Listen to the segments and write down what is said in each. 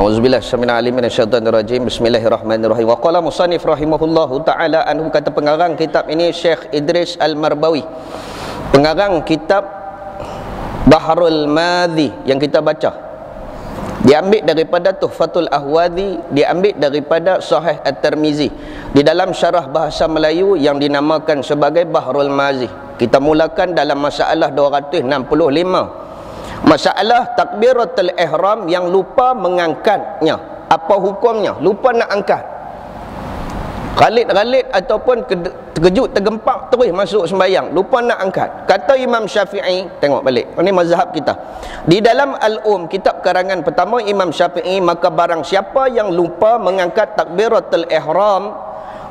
A'udzubillahi minasyaitonir alim minasyaitonir rajim. Bismillahirrahmanirrahim. Wa qala musannif rahimahullahu taala anhu, kata pengarang kitab ini Syekh Idris Al-Marbawi, pengarang kitab Bahrul Madhi yang kita baca, diambil daripada Tuhfatul Ahwadhi, diambil daripada Sahih At-Tirmizi di dalam syarah bahasa Melayu yang dinamakan sebagai Bahrul Madhi. Kita mulakan dalam masalah 265, masalah takbiratul ihram yang lupa mengangkatnya. Apa hukumnya? Lupa nak angkat, galit-galit ataupun terkejut, tergempak, terus masuk sembahyang, lupa nak angkat. Kata Imam Syafi'i, tengok balik, ini mazhab kita. Di dalam kitab karangan pertama Imam Syafi'i, maka barang siapa yang lupa mengangkat takbiratul ihram,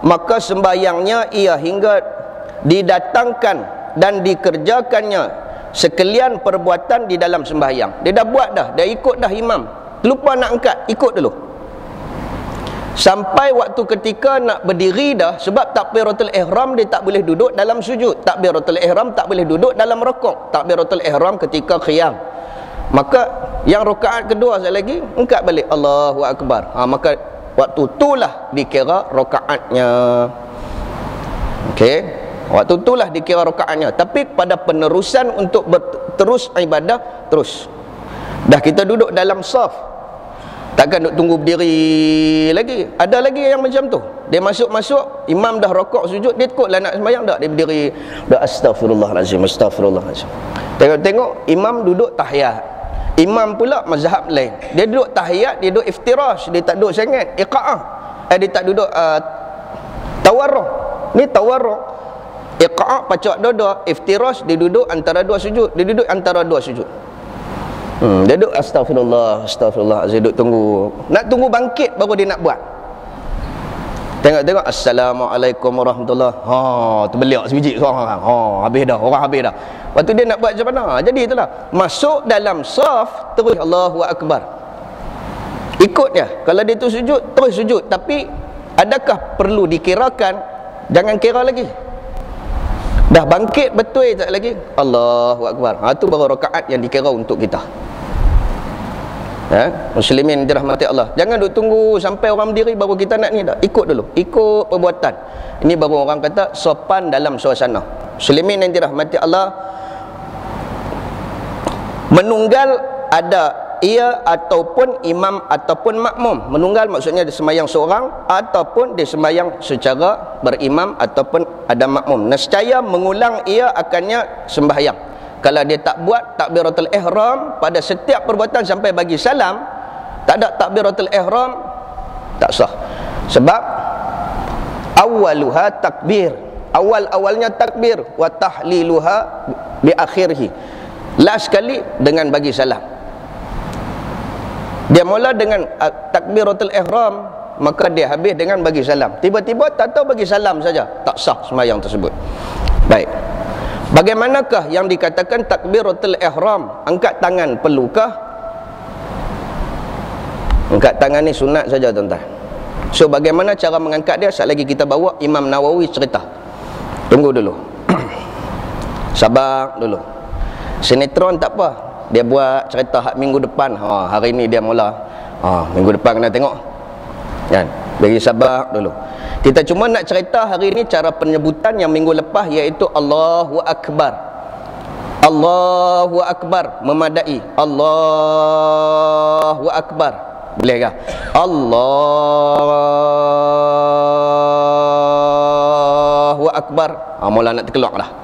maka sembahyangnya ia hingga didatangkan dan dikerjakannya sekalian perbuatan di dalam sembahyang. Dia dah buat dah, dia ikut dah imam, lupa nak angkat, ikut dulu sampai waktu ketika nak berdiri dah. Sebab takbiratul ihram dia tak boleh duduk dalam sujud, takbiratul ihram tak boleh duduk dalam rukuk, takbiratul ihram ketika qiyam. Maka yang rakaat kedua sekali lagi angkat balik, Allahu akbar. Maka waktu itulah dikira rakaatnya. Okey, waktu itulah dikira rakaatnya. Tapi pada penerusan untuk terus ibadah, terus dah kita duduk dalam saf, takkan duk tunggu berdiri lagi. Ada lagi yang macam tu, dia masuk-masuk, imam dah rokok sujud, dia takutlah nak sembahyang, tak, dia berdiri dah, astagfirullahalazim, astagfirullahalazim. Tengok-tengok imam duduk tahiyat, imam pula mazhab lain, dia duduk tahiyat, dia duduk iftirash, dia tak duduk sangat iqa'ah, dia tak duduk tawarruh. Ni tawarruh, iqa'ah pacak dua-dua, iftirash dia duduk antara dua sujud, dia duduk antara dua sujud. Dia duduk astagfirullah, astagfirullah, dia duduk tunggu, nak tunggu bangkit baru dia nak buat. Tengok-tengok, assalamualaikum warahmatullahi. Terbeliak sebiji seorang. Habis dah, orang habis dah. Waktu dia nak buat macam mana? Jadi itulah, masuk dalam saf, terus Allahu akbar, ikut dia. Kalau dia tu sujud, terus sujud. Tapi adakah perlu dikirakan? Jangan kira lagi, dah bangkit betul tak lagi, Allahu akbar. Itu baru rakaat yang dikira untuk kita. Muslimin dirahmati Allah, jangan duk tunggu sampai orang berdiri baru kita nak ni. Tak, ikut dulu, ikut perbuatan. Ini baru orang kata sopan dalam suasana. Muslimin yang dirahmati Allah, menunggal ada ia ataupun imam ataupun makmum. Menunggal maksudnya dia sembahyang seorang ataupun dia sembahyang secara berimam ataupun ada makmum. Nescaya mengulang ia akannya sembahyang. Kalau dia tak buat takbiratul ihram pada setiap perbuatan sampai bagi salam, tak ada takbiratul ihram, tak sah. Sebab awaluha takbir, awal-awalnya takbir, wa tahliluha bi akhirih, last sekali dengan bagi salam. Dia mula dengan takbiratul ihram, maka dia habis dengan bagi salam. Tiba-tiba tak tahu bagi salam saja, tak sah sembahyang tersebut. Baik, bagaimanakah yang dikatakan takbiratul ihram? Angkat tangan perlukah? Angkat tangan ni sunat saja tuan-tuan. So bagaimana cara mengangkat dia? Sekali lagi kita bawa Imam Nawawi cerita. Tunggu dulu sabar dulu. Sinetron tak apa, dia buat cerita minggu depan. Hari ni dia mula, minggu depan kena tengok kan? Bagi sabar dulu. Kita cuma nak cerita hari ni cara penyebutan yang minggu lepas, iaitu Allahu Akbar. Allahu Akbar memadai, Allahu Akbar. Boleh ke? Allahu Akbar. Mula nak terkeluar dah.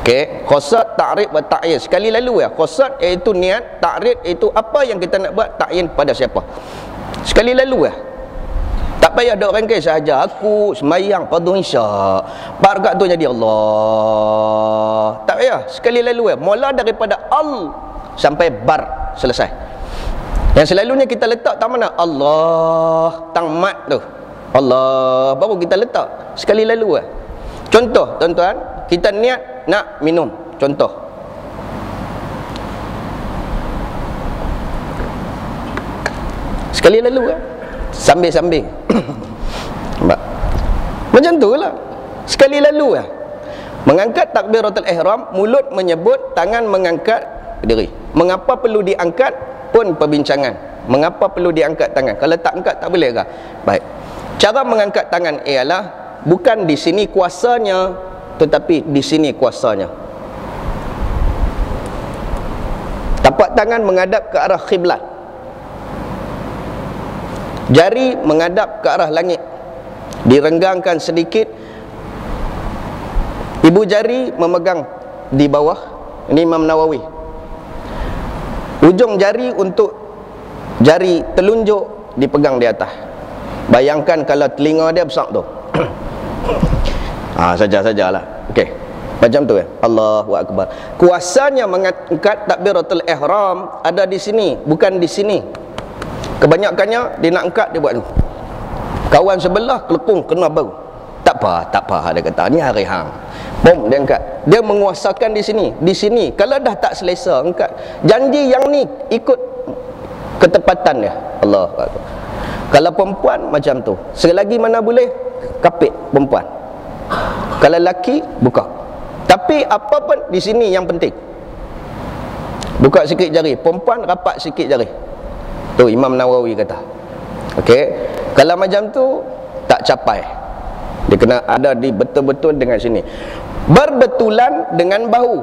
Okey, qasad, ta'rif wa ta'yin. Sekali lalu ya, qasad iaitu niat, ta'rif iaitu apa yang kita nak buat, ta'yin pada siapa. Sekali lalu ya. Tak payah dok rangkai sahaja, aku sembahyang fardu isyak, 4 rakaat tu jadi Allah. Tak payah, sekali lalu ya. Mula daripada al sampai bar, selesai. Yang selalunya kita letak tak mana? Allah, tang mat tu, Allah, baru kita letak. Sekali lalu ya. Contoh tuan-tuan, kita niat nak minum, contoh, sekali lalu kan, sambil-sambil macam tu lah, sekali lalu lah. Mengangkat takbiratul ihram, mulut menyebut, tangan mengangkat diri. Mengapa perlu diangkat? pun perbincangan. Mengapa perlu diangkat tangan? Kalau tak angkat tak boleh ke? Baik. Cara mengangkat tangan ialah bukan di sini kuasanya, tetapi di sini kuasanya. Tapak tangan menghadap ke arah khiblat. Jari menghadap ke arah langit. Direnggangkan sedikit. Ibu jari memegang di bawah. Ini Imam Nawawi. Ujung jari untuk jari telunjuk dipegang di atas. Bayangkan kalau telinga dia besar tu. Saja-sajalah. Okey. Macam tu ya. Allahu Akbar. Kuasanya mengangkat takbiratul ihram ada di sini, bukan di sini. Kebanyakannya dia nak angkat dia buat tu. Kawan sebelah kelepung kena bau. Tak apa dia kata. Ni hari hang. Bom dia angkat. Dia menguasakan di sini. Di sini kalau dah tak selesa angkat. Janji yang ni ikut ketepatan dia. Allahu Akbar. Kalau perempuan macam tu. Selagi mana boleh kapit perempuan. Kalau lelaki buka. Tapi apa pun di sini yang penting. Buka sikit jari. Perempuan rapat sikit jari. Tu Imam Nawawi kata. Okey. Kalau macam tu tak capai. Dia kena ada di betul-betul dengan sini. Berbetulan dengan bahu.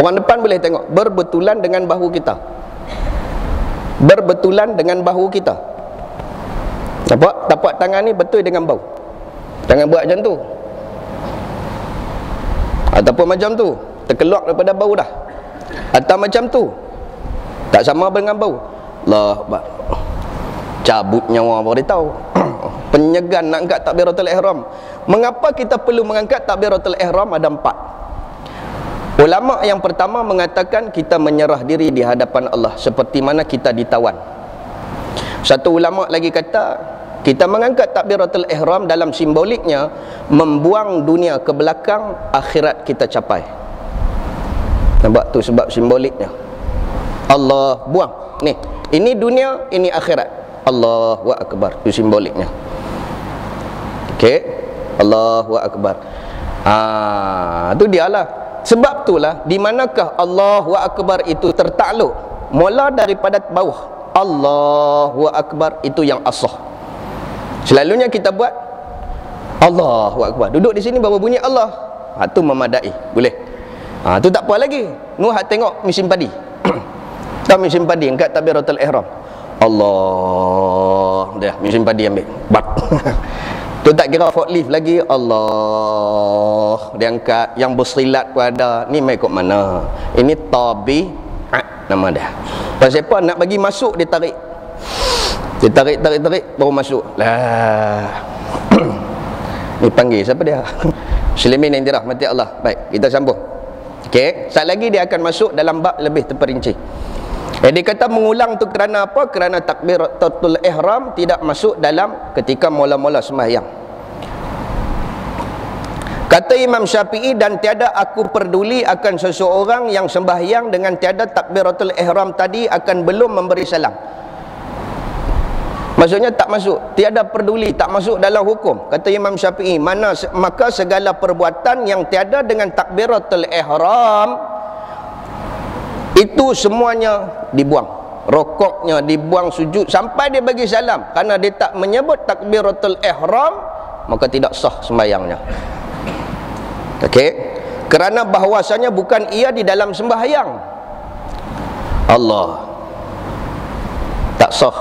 Orang depan boleh tengok. Berbetulan dengan bahu kita. Berbetulan dengan bahu kita. Nampak? Tapak tangan ni betul dengan bahu. Jangan buat macam tu. Ataupun macam tu, terkeluar daripada bau dah. Atau macam tu, tak sama dengan bau. Allah Akbar. Cabut nyawa baru dia tahu. Penyegan nak angkat takbiratul ihram. Mengapa kita perlu mengangkat takbiratul ihram? Ada 4. Ulama yang pertama mengatakan kita menyerah diri di hadapan Allah seperti mana kita ditawan. Satu ulama lagi kata kita mengangkat takbiratul ihram dalam simboliknya membuang dunia ke belakang, akhirat kita capai. Nampak tu sebab simboliknya. Allah buang. Ni, ini dunia, ini akhirat. Allahu Akbar. Itu simboliknya. Okey. Allahu Akbar. Tu dialah. Sebab itulah di manakah Allahu Akbar itu tertakluk? Mula daripada bawah. Allahu Akbar itu yang asah. Selalunya kita buat Allahu Akbar. Duduk di sini baru bunyi Allah. Tu memadai. Boleh. Tu tak apa lagi. Nuh tengok mesin padi. Tak mesin padi angkat takbiratul ihram. Allah. Dah mesin padi ambil. Bat. Tu tak kira forklift lagi. Allah. Dia angkat. Yang bersilat pun ada. Ni mai kok mana? Ini tabi'at nama dia. Pasal apa nak bagi masuk dia tarik. Dia tarik baru masuk. Lah. Ni panggil siapa dia? Muslimin yang dirahmati Allah. Baik, kita sambung. Okey, sekejap lagi dia akan masuk dalam bab lebih terperinci. Dia kata mengulang tu kerana apa? Kerana takbiratul ihram tidak masuk dalam ketika mula-mula sembahyang. Kata Imam Syafi'i, dan tiada aku peduli akan seseorang yang sembahyang dengan tiada takbiratul ihram tadi akan belum memberi salam. Maksudnya tak masuk, tiada peduli, tak masuk dalam hukum. Kata Imam Syafi'i, maka segala perbuatan yang tiada dengan takbiratul ihram itu semuanya dibuang. Rokoknya dibuang, sujud sampai dia bagi salam. Kerana dia tak menyebut takbiratul ihram, maka tidak sah sembahyangnya. Okey. Kerana bahawasanya bukan ia di dalam sembahyang. Allah. Tak sah.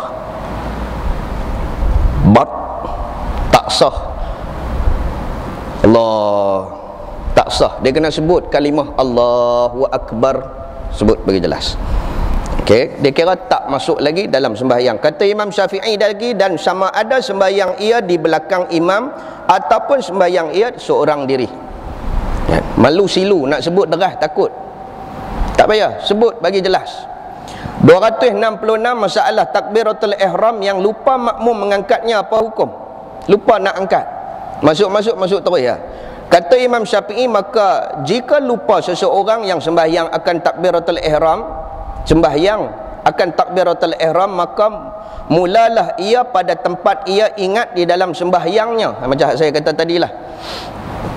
Tak sah. Allah. Tak sah. Dia kena sebut kalimah Allahu Akbar. Sebut bagi jelas. Okey, dia kira tak masuk lagi dalam sembahyang. Kata Imam Syafi'i lagi, dan sama ada sembahyang ia di belakang imam ataupun sembahyang ia seorang diri. Ya, malu silu nak sebut derah takut. Tak payah, sebut bagi jelas. 266 masalah takbiratul ihram yang lupa makmum mengangkatnya, apa hukum? Lupa nak angkat. Masuk terus ya. Kata Imam Syafi'i, maka jika lupa seseorang yang sembahyang akan takbiratul ihram, sembahyang akan takbiratul ihram, maka mulalah ia pada tempat ia ingat di dalam sembahyangnya. Macam saya kata tadilah.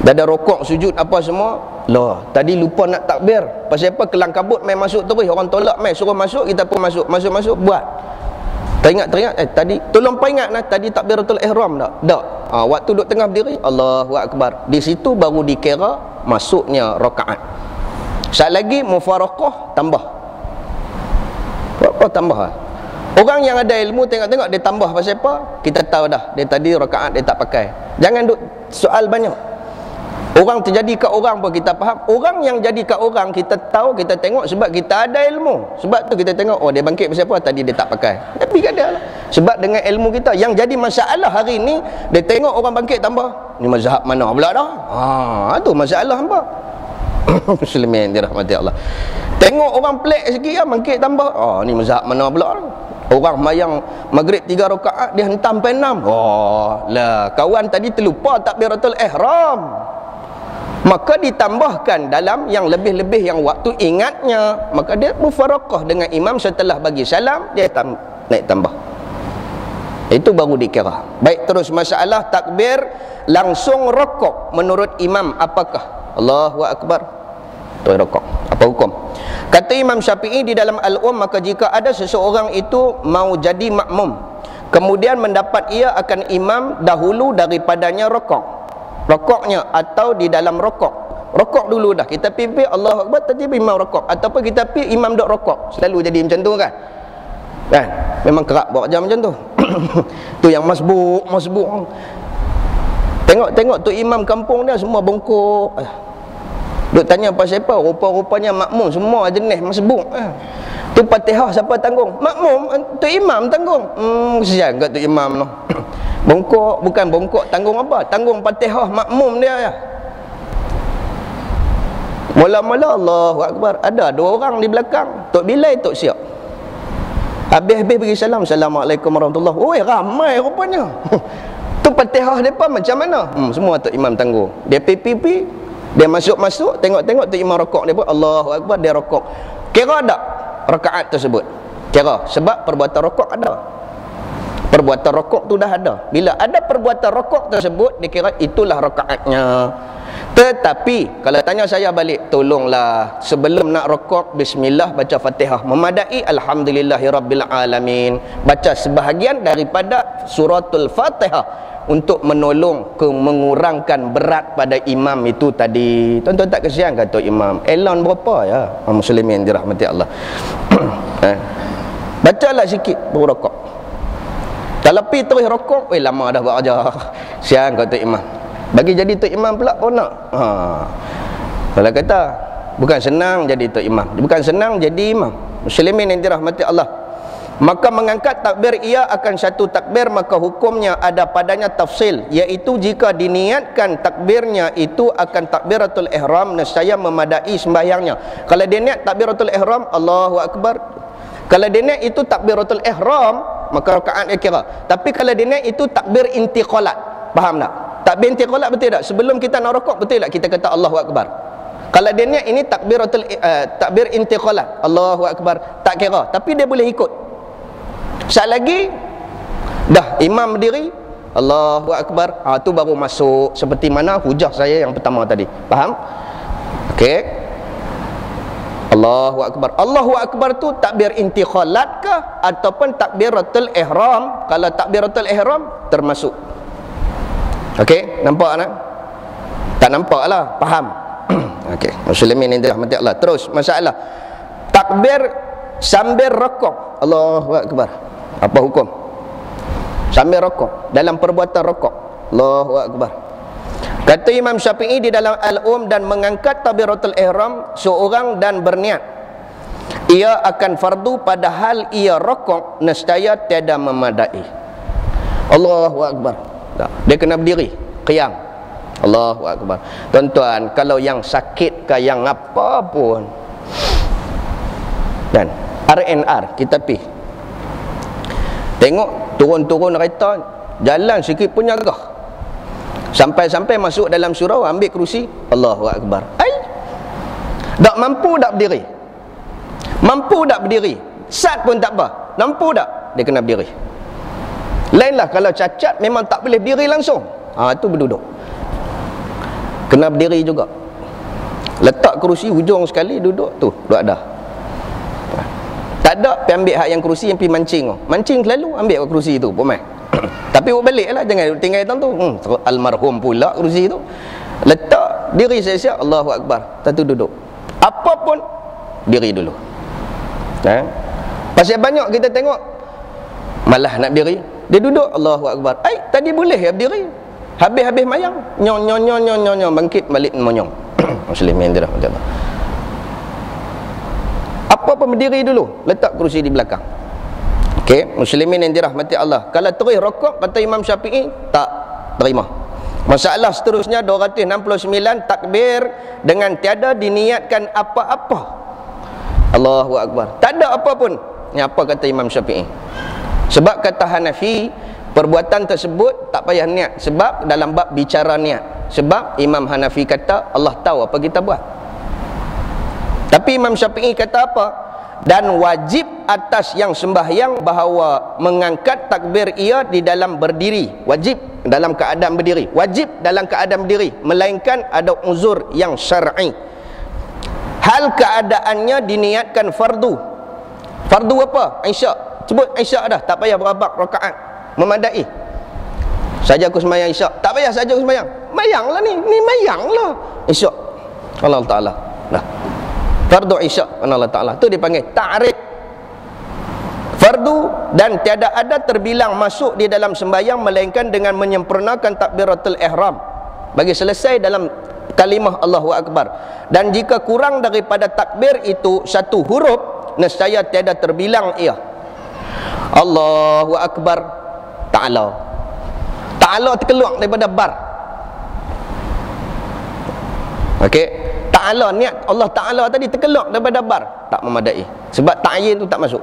Dah ada rokok, sujud apa semua, Loh, tadi lupa nak takbir. Pasal apa? Kelang kabut main masuk terus. Orang tolak main suruh masuk, kita pun masuk. Masuk buat. Teringat tadi tolong ingat nah, tadi takbiratul ihram tak? Tak. Waktu duduk tengah berdiri, Allahu akbar. Di situ baru dikira masuknya rakaat. Sekali lagi mufaraqah tambah. Apa tambah? Orang yang ada ilmu tengok-tengok dia tambah pasal apa? Kita tahu dah. Dia tadi rakaat dia tak pakai. Jangan duk soal banyak. Orang terjadi kat orang pun kita faham. Orang yang jadi kat orang kita tahu, kita tengok sebab kita ada ilmu. Sebab tu kita tengok, oh dia bangkit pasal apa? Tadi dia tak pakai. Tapi kan dia lah. Sebab dengan ilmu kita yang jadi masalah hari ni, dia tengok orang bangkit tambah. Ni mazhab mana pula dah? Tu masalah hamba. Muslimin dirahmati Allah. Tengok orang pelik sikit bangkit tambah. Ni mazhab mana pula? Orang mayang maghrib 3 rakaat dia hentam penam. Kawan tadi terlupa takbiratul ihram. Maka ditambahkan dalam yang lebih-lebih yang waktu ingatnya, maka dia mufaraqah dengan imam setelah bagi salam, dia naik tambah. Itu baru dikira. Baik, terus masalah takbir langsung rokok menurut imam apakah? Allahu akbar. Tu rokok. Apa hukum? Kata Imam Syafi'i di dalam Al-Maka jika ada seseorang itu mau jadi makmum, kemudian mendapat ia akan imam dahulu daripadanya rokok. Rokoknya atau di dalam rokok dulu dah, kita pimpin Allahu akbar tadi imam rokok, ataupun kita pi imam dok rokok, selalu jadi macam tu kan memang kerap buat macam tu. Tu yang masbuk. Tengok tu imam kampung dia semua bongkok. Duk tanya pasal apa? Rupa-rupanya makmum semua jenis masbuk. Tu Fatihah siapa tanggung? Makmum, tu imam tanggung. Kesian kat tu imam tu. Bongkok, bukan bongkok tanggung apa? Tanggung Fatihah makmum dia ya. Mula-mula Allahu akbar, ada 2 orang di belakang. Tok Bilal, Tok Siap. Habis-habis bagi salam, Assalamualaikum warahmatullahi wabarakatuh. Ramai rupanya. Tu Fatihah depa macam mana? Semua Tok Imam tanggung. Dia pipi, dia masuk, tengok-tengok Tok Imam rokok dia pun Allahu akbar, dia rokok. Kira tak rakaat tersebut? Kira, sebab perbuatan rokok ada. Perbuatan rokok tu dah ada. Bila ada perbuatan rokok tersebut, dikira itulah rakaatnya. Tetapi kalau tanya saya balik, tolonglah sebelum nak rokok, bismillah, baca Fatihah memadai, alhamdulillahirabbil alamin, baca sebahagian daripada suratul Fatihah untuk menolong mengurangkan berat pada imam itu tadi. Tuan-tuan tak kesian kata imam? Elon berapa ya? Muslimin dirahmati Allah. Bacalah sikit baru rokok. Kalau pi terus rokok, lama dah buat ajar. Siang kata imam. Bagi jadi tok imam pula pun nak. Kalau kata bukan senang jadi tok imam, bukan senang jadi imam. Muslimin yang dirahmati Allah. Maka mengangkat takbir ia akan satu takbir, maka hukumnya ada padanya tafsil, iaitu jika diniatkan takbirnya itu akan takbiratul ihram, nescaya memadai sembahyangnya. Kalau dia niat takbiratul ihram, Allahu akbar. Kalau dia niat itu takbiratul ihram, maka rakaat dia kira. Tapi kalau dia niat itu takbir intiqalat, faham tak? Takbir intiqalat betul tak? Sebelum kita nak rokok betul tak kita kata Allahu akbar? Kalau dia niat ini takbir intiqalat, Allahu akbar, tak kira, tapi dia boleh ikut. Sekali lagi dah imam berdiri, Allahu akbar, tu baru masuk seperti mana hujah saya yang pertama tadi. Faham? Okey. Allahu akbar. Allahu akbar tu takbir intiqalat ke ataupun takbiratul ihram? Kalau takbiratul ihram termasuk. Okey, nampak tak? Tak nampak lah, faham? Okey, muslimin yang dirahmati Allah. Terus masalah takbir sambil rokok, Allahu akbar. Apa hukum? Sambil rokok, dalam perbuatan rokok, Allahu akbar. Kata Imam Syafi'i di dalam dan mengangkat takbiratul ihram seorang dan berniat ia akan fardu padahal ia rokok, nescaya tiada memadai. Allahu akbar. Dia kena berdiri, qiyam. Allahu akbar. Tuan-tuan, kalau yang sakit ke yang apa pun, dan RNR kita pi tengok turun-turun kereta, jalan sikit punya gah, sampai-sampai masuk dalam surau, ambil kerusi, Allahu akbar. Tak mampu tak berdiri, mampu tak berdiri, sat pun tak apa, mampu tak, dia kena berdiri. Lainlah kalau cacat memang tak boleh berdiri langsung, itu berduduk, kena berdiri juga. Letak kerusi hujung sekali, duduk tu, duduk ada. Tak ada, pergi ambil hak yang kerusi yang pergi mancing. Mancing selalu ambil kerusi tu, pun mai. Tapi buat balik lah, jangan tinggal tu. Almarhum pula kerusi tu. Letak diri siap-siap, Allahu Akbar. Tentu duduk. Apa pun diri dulu. Pasal banyak kita tengok malah nak berdiri, dia duduk, Allahu Akbar. Tadi boleh ya berdiri. Habis-habis mayang, nyong bangkit balik monyong. Muslimin dirahmati Allah. Apa pun berdiri dulu, letak kerusi di belakang. Okey, muslimin yang dirahmati Allah. Kalau terus rokok, kata Imam Syafi'i, tak terima. Masalah seterusnya 269, takbir dengan tiada diniatkan apa-apa. Allahu Akbar. Tak ada apa pun. Ni apa kata Imam Syafi'i? Sebab kata Hanafi, perbuatan tersebut tak payah niat. Sebab dalam bab bicara niat. Sebab Imam Hanafi kata Allah tahu apa kita buat. Tapi Imam Syafi'i kata apa? Dan wajib atas yang sembahyang bahawa mengangkat takbir ia di dalam berdiri. Wajib dalam keadaan berdiri. Wajib dalam keadaan berdiri, melainkan ada uzur yang syar'i. Hal keadaannya diniatkan fardu. Fardu apa? Isyak. Sebut isyak dah, tak payah berapa rakaat, memadai. Saja aku sembahyang isyak, tak payah saja aku sembahyang. Mayanglah ni mayanglah isyak. Allah Taala. Dah. Fardu isyak Allah Taala. Tu dipanggil ta'rif. Fardu dan tiada ada terbilang masuk di dalam sembahyang melainkan dengan menyempurnakan takbiratul ihram. Bagi selesai dalam kalimah Allahu Akbar. Dan jika kurang daripada takbir itu satu huruf, nescaya tiada terbilang ia. Allahu Akbar Ta'ala. Ta'ala terkeluar daripada bar. Okey, Ta'ala, niat Allah Ta'ala tadi terkeluar daripada bar, tak memadai. Sebab ta'yin tu tak masuk.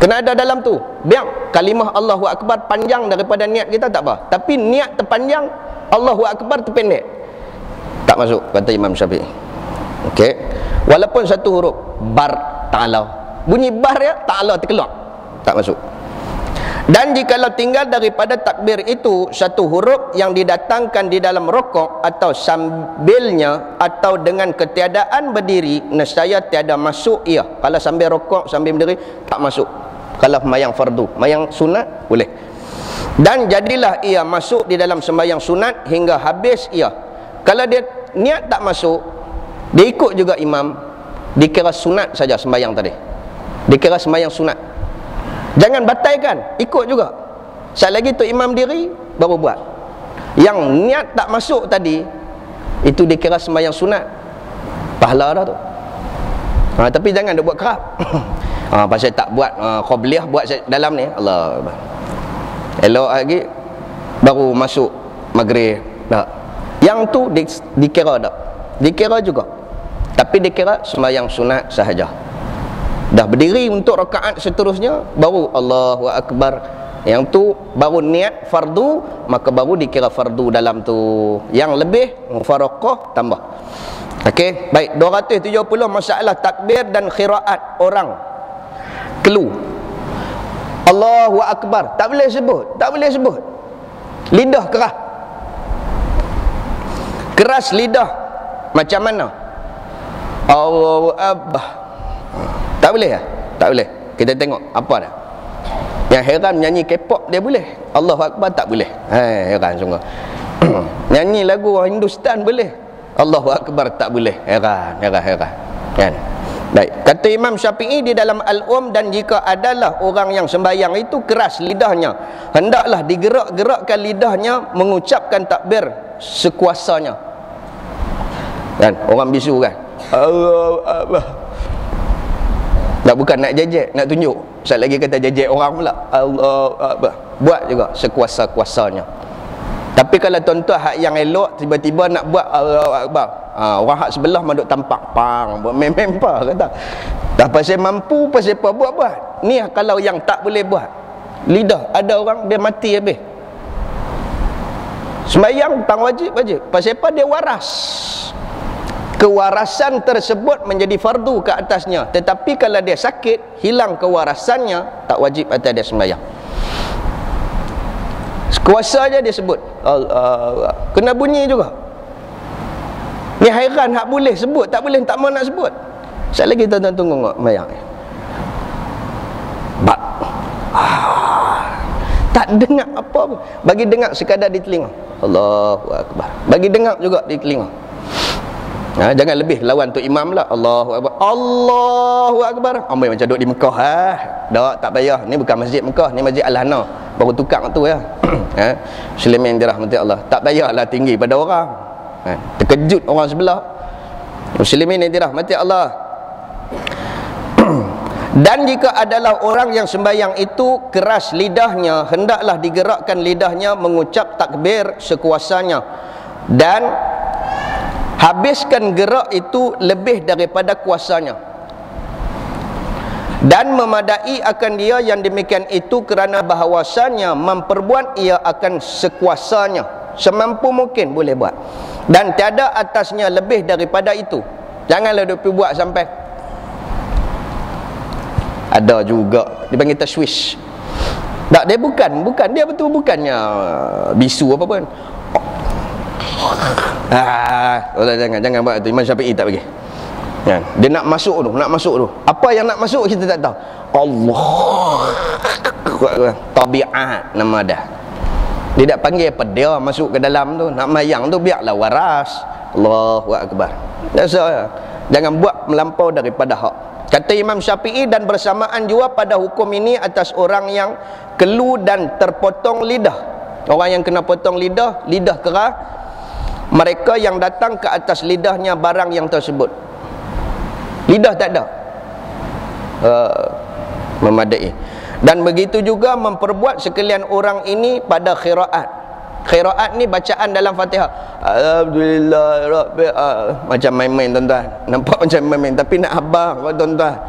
Kena ada dalam tu. Biar kalimah Allahu Akbar panjang daripada niat kita tak apa. Tapi niat terpanjang, Allahu Akbar terpendek, tak masuk kata Imam Syafi'i. Okey. Walaupun satu huruf, bar Ta'ala. Bunyi bar ya, Ta'ala terkeluar, tak masuk. Dan jikalau tinggal daripada takbir itu satu huruf yang didatangkan di dalam rokok atau sambilnya atau dengan ketiadaan berdiri, nescaya tiada masuk ia. Kalau sambil rokok, sambil berdiri, tak masuk. Kalau mayang fardu, mayang sunat boleh. Dan jadilah ia masuk di dalam sembahyang sunat hingga habis ia. Kalau dia niat tak masuk, dia ikut juga imam, dikira sunat saja sembahyang tadi, dikira sembahyang sunat. Jangan batalkan, ikut juga. Sekali lagi tu imam diri baru buat. Yang niat tak masuk tadi, itu dikira sembahyang sunat, pahala dah tu. Tapi jangan dia buat kerap. Pasal tak buat qabliyah, buat dalam ni, Allah Akbar. Elok lagi baru masuk maghrib. Tak. Yang tu dikira tak? Dikira juga. Tapi dikira sembahyang sunat sahaja. Dah berdiri untuk rakaat seterusnya, baru Allahu Akbar. Yang tu baru niat fardu, maka baru dikira fardu dalam tu. Yang lebih mufaraqah tambah. Okey, baik. 270 masalah takbir dan qiraat orang kelu. Allahu Akbar tak boleh sebut, tak boleh sebut. Lidah keras. Keras lidah macam mana? Allahu Akbar. Tak boleh ya? Tak boleh. Kita tengok apa dah. Yang heran nyanyi K-pop dia boleh, Allahu Akbar tak boleh. Heran sungguh. Nyanyi lagu Hindustan boleh, Allahu Akbar tak boleh. Heran. Kan? Baik. Kata Imam Syafi'i di dalam Al-Um, dan jika adalah orang yang sembahyang itu keras lidahnya, hendaklah digerak-gerakkan lidahnya mengucapkan takbir sekuasanya. Kan? Orang bisu kan? Allahu Akbar. Tak, bukan nak jejek, nak tunjuk. Sekali lagi kata jejek orang pula. Allahu Akbar. Buat juga sekuasa-kuasanya. Tapi kalau tuan-tuan hak yang elok tiba-tiba nak buat Allahu Akbar, orang hak sebelah manduk tampak pang, buat mem-mempa kata. Dah pasal mampu, pasal apa buat. Ni kalau yang tak boleh buat. Lidah ada orang dia mati habis. Sembahyang tang wajib. Pasal apa? Dia waras. Kewarasan tersebut menjadi fardu ke atasnya. Tetapi kalau dia sakit, hilang kewarasannya, tak wajib atas dia sembahyang. Kuasa aja dia sebut. Kena bunyi juga. Ni hairan hak boleh sebut, tak boleh tak mau nak sebut. Sekali lagi tuan-tuan tunggu tengok mayang ni. Tak dengar apa pun. Bagi dengar sekadar di telinga. Allahu Akbar. Bagi dengar juga di telinga. Jangan lebih lawan tu imam lah. Allahu Akbar. Allahu Akbar. Ambil macam duduk di Mekah. Tak payah. Ni bukan masjid Mekah, ni masjid Al-Hana. Baru tukar tu ya. Muslimin dirahmati Allah. Tak payahlah tinggi pada orang. Terkejut orang sebelah. Muslimin dirahmati Allah. Dan jika adalah orang yang sembahyang itu keras lidahnya, hendaklah digerakkan lidahnya mengucap takbir sekuasanya, dan habiskan gerak itu lebih daripada kuasanya, dan memadai akan dia yang demikian itu kerana bahawasanya memperbuat ia akan sekuasanya, semampu mungkin boleh buat, dan tiada atasnya lebih daripada itu. Janganlah duk buat sampai. Ada juga dipanggil tashwish. Tak, dia bukan dia betul, bukannya bisu apa pun. Jangan buat tu. Imam Syafi'i tak bagi. Dia nak masuk tu. Apa yang nak masuk kita tak tahu. Allah. Tabiat nama dah. Dia tak panggil apa dia masuk ke dalam tu. Nak mayang tu biarlah waras. Allahu Akbar. Biasa. Jangan buat melampau daripada hak. Kata Imam Syafi'i, dan bersamaan juga pada hukum ini atas orang yang kelu dan terpotong lidah. Orang yang kena potong lidah keras, mereka yang datang ke atas lidahnya barang yang tersebut. Lidah tak ada. Memadai. Dan begitu juga memperbuat sekalian orang ini pada khiraat. Khiraat ni bacaan dalam Fatihah. Alhamdulillah Rabbil Alamin. Macam main-main tuan-tuan. Nampak macam main-main, tapi nak abang tuan-tuan.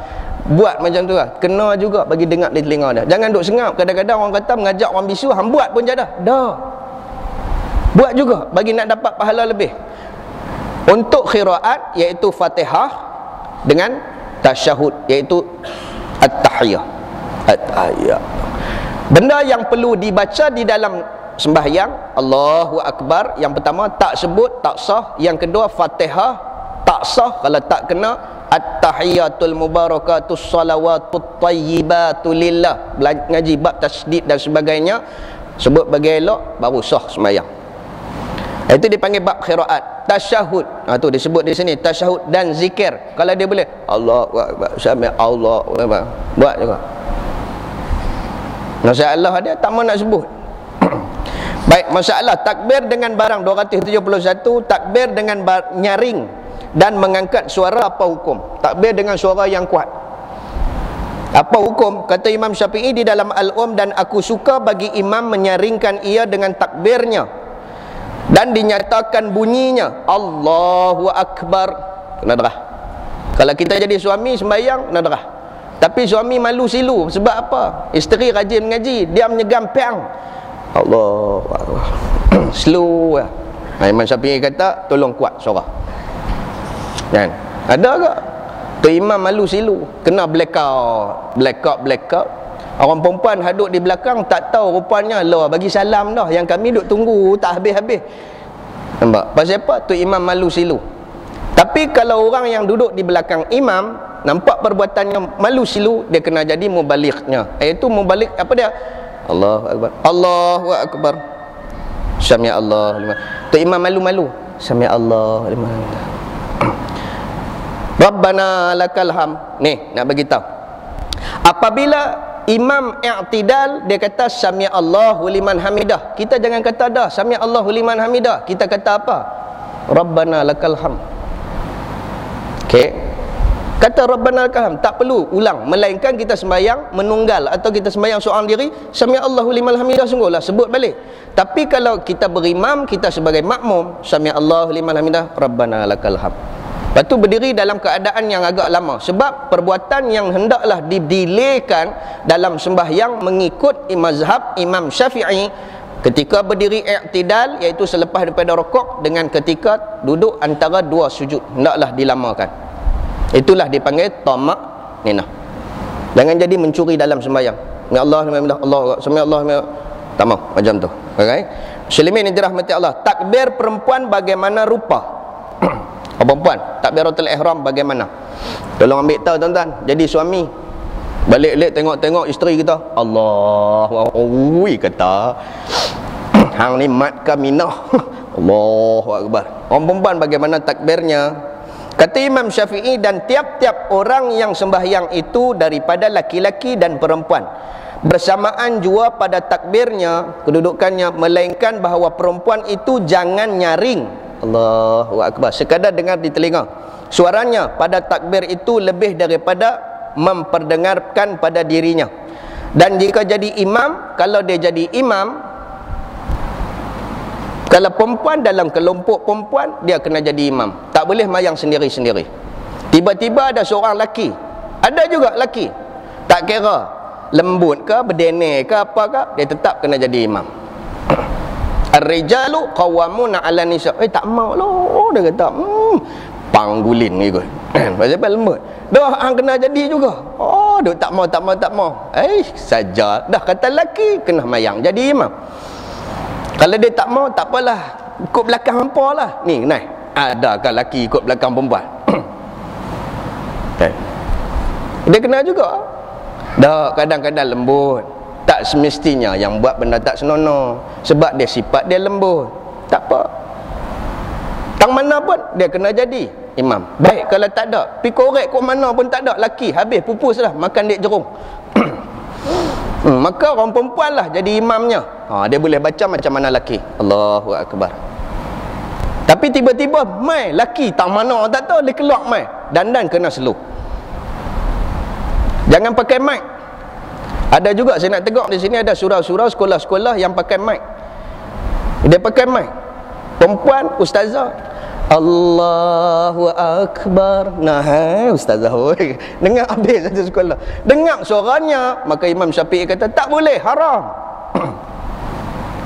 Buat macam tu lah. Kena juga bagi dengar di telinga dah. Jangan duk sengap. Kadang-kadang orang kata mengajak orang bisu, hang buat pun jadah. Dah. Buat juga bagi nak dapat pahala lebih. Untuk khiraat iaitu Fatihah dengan tasyahud iaitu at-tahiyah. At-tahiyah. Benda yang perlu dibaca di dalam sembahyang, Allahu Akbar, yang pertama tak sebut, tak sah. Yang kedua Fatihah tak sah kalau tak kena. At-tahiyatul mubarakatus salawatut tayyibatu lillah. Ngaji bab tasdid dan sebagainya, sebut bagi elok baru sah sembahyang. Itu dipanggil bab qiraat. Tasyahud, tu disebut di sini tasyahud dan zikir. Kalau dia boleh Allahu Akbar, sami Allahu Akbar, buat juga. Masalah dia tak mau nak sebut. Baik, masalah takbir dengan barang 271, takbir dengan nyaring dan mengangkat suara, apa hukum? Takbir dengan suara yang kuat, apa hukum? Kata Imam Syafi'i di dalam Al-Um, dan aku suka bagi imam menyaringkan ia dengan takbirnya dan dinyatakan bunyinya Allahu Akbar. Kena derah. Kalau kita jadi suami sembahyang, kena derah. Tapi suami malu silu. Sebab apa? Isteri rajin mengaji, dia menyegam piang. Allah slow lah. Imam Syafi'i kata tolong kuat suara. Kan? Ada ke? Tu imam malu silu, kena blackout. Orang perempuan hadut di belakang tak tahu rupanya lah bagi salam dah. Yang kami duk tunggu tak habis-habis. Nampak? Pasal apa? Tu imam malu silu. Tapi kalau orang yang duduk di belakang imam nampak perbuatannya malu silu, dia kena jadi mubalighnya. Iaitu mubalik apa dia? Allahu Akbar. Allahu Akbar. Sami Allah liman. Tu imam malu-malu. Sami Allah liman. Rabbana lakal ham. Ni nak bagi tahu. Apabila imam i'tidal, dia kata sami Allahu liman hamidah. Kita jangan kata dah sami Allahu liman hamidah. Kita kata apa? Rabbana lakal ham. Okey. Kata Rabbana lakal hamd, tak perlu ulang, melainkan kita sembahyang menunggal atau kita sembahyang seorang diri, sami Allahu liman hamidah, sungguhlah sebut balik. Tapi kalau kita berimam, kita sebagai makmum, sami Allahu liman hamidah, Rabbana lakal hamd. Lepas tu berdiri dalam keadaan yang agak lama, sebab perbuatan yang hendaklah didelaykan dalam sembahyang mengikut mazhab Imam Syafi'i, ketika berdiri i'tidal iaitu selepas daripada rukuk dengan ketika duduk antara dua sujud, hendaklah dilamakan. Itulah dipanggil tamak ninah. Jangan jadi mencuri dalam sembahyang. Ya Allah, Allah, sami Allah, tak mau macam tu. Okey. Muslimin yang dirahmati Allah, takbir perempuan bagaimana rupa? Orang perempuan takbiratul ihram bagaimana? Tolong ambil tahu tuan-tuan. Jadi suami balik-balik tengok-tengok isteri kita, Allah, ui kata hang ni mat ka minah. Allahu akbar. Orang perempuan bagaimana takbirnya? Kata Imam Syafi'i, dan tiap-tiap orang yang sembahyang itu daripada laki-laki dan perempuan bersamaan jua pada takbirnya, kedudukannya, melainkan bahawa perempuan itu jangan nyaring. Allahu akbar, sekadar dengar di telinga. Suaranya pada takbir itu lebih daripada memperdengarkan pada dirinya. Dan jika jadi imam, kalau dia jadi imam, kalau perempuan dalam kelompok perempuan, dia kena jadi imam. Tak boleh mayang sendiri-sendiri. Tiba-tiba ada seorang laki, ada juga laki, tak kira lembut ke, berdener ke, apa ke, dia tetap kena jadi imam. Ar-rijalu qawwamuna 'ala nisa. Tak mau loh, dia kata panggulin ni kot. Pasal lembut. Dah hang kena jadi juga. Oh, duk tak mau. Saja dah kata laki kena mayang jadi imam. Kalau dia tak mau, tak apalah, ikut belakang hangpa lah. Ni, adakah laki ikut belakang perempuan? Dia kena juga. Dah kadang-kadang lembut. Tak semestinya yang buat benda tak senonoh, sebab dia sifat dia lembut. Tak apa. Tang mana pun dia kena jadi imam. Baik kalau tak ada, pi korek kok mana pun tak ada, laki habis pupus lah makan dek jerung. Maka orang perempuan lah jadi imamnya. Dia boleh baca macam mana laki. Allahu akbar. Tapi tiba-tiba mai laki tak mana tak tahu, dia keluar mai dandan kena slow. Jangan pakai mic. Ada juga saya nak tegak di sini, ada surau-surau sekolah-sekolah yang pakai mic. Dia pakai mic. Perempuan ustazah, Allahu akbar. Ustazah oi, dengar habis satu sekolah. Dengar suaranya, maka Imam Syafi'i kata tak boleh, haram.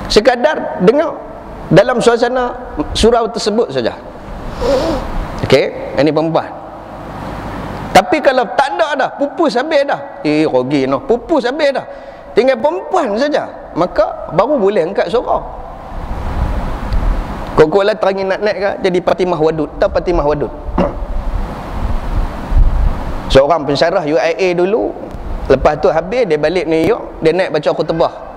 Sekadar dengar dalam suasana surau tersebut saja. Okey, ini perempuan. Tapi kalau tak ada dah, pupus habis dah. Rogi noh, pupus habis dah. Tinggal perempuan saja, maka baru boleh angkat suara. Kok lah terangi nak naik ke jadi Fatimah Wadud. Tahu Fatimah Wadud? Seorang pensyarah UIA dulu. Lepas tu habis dia balik New York, dia naik baca khutbah.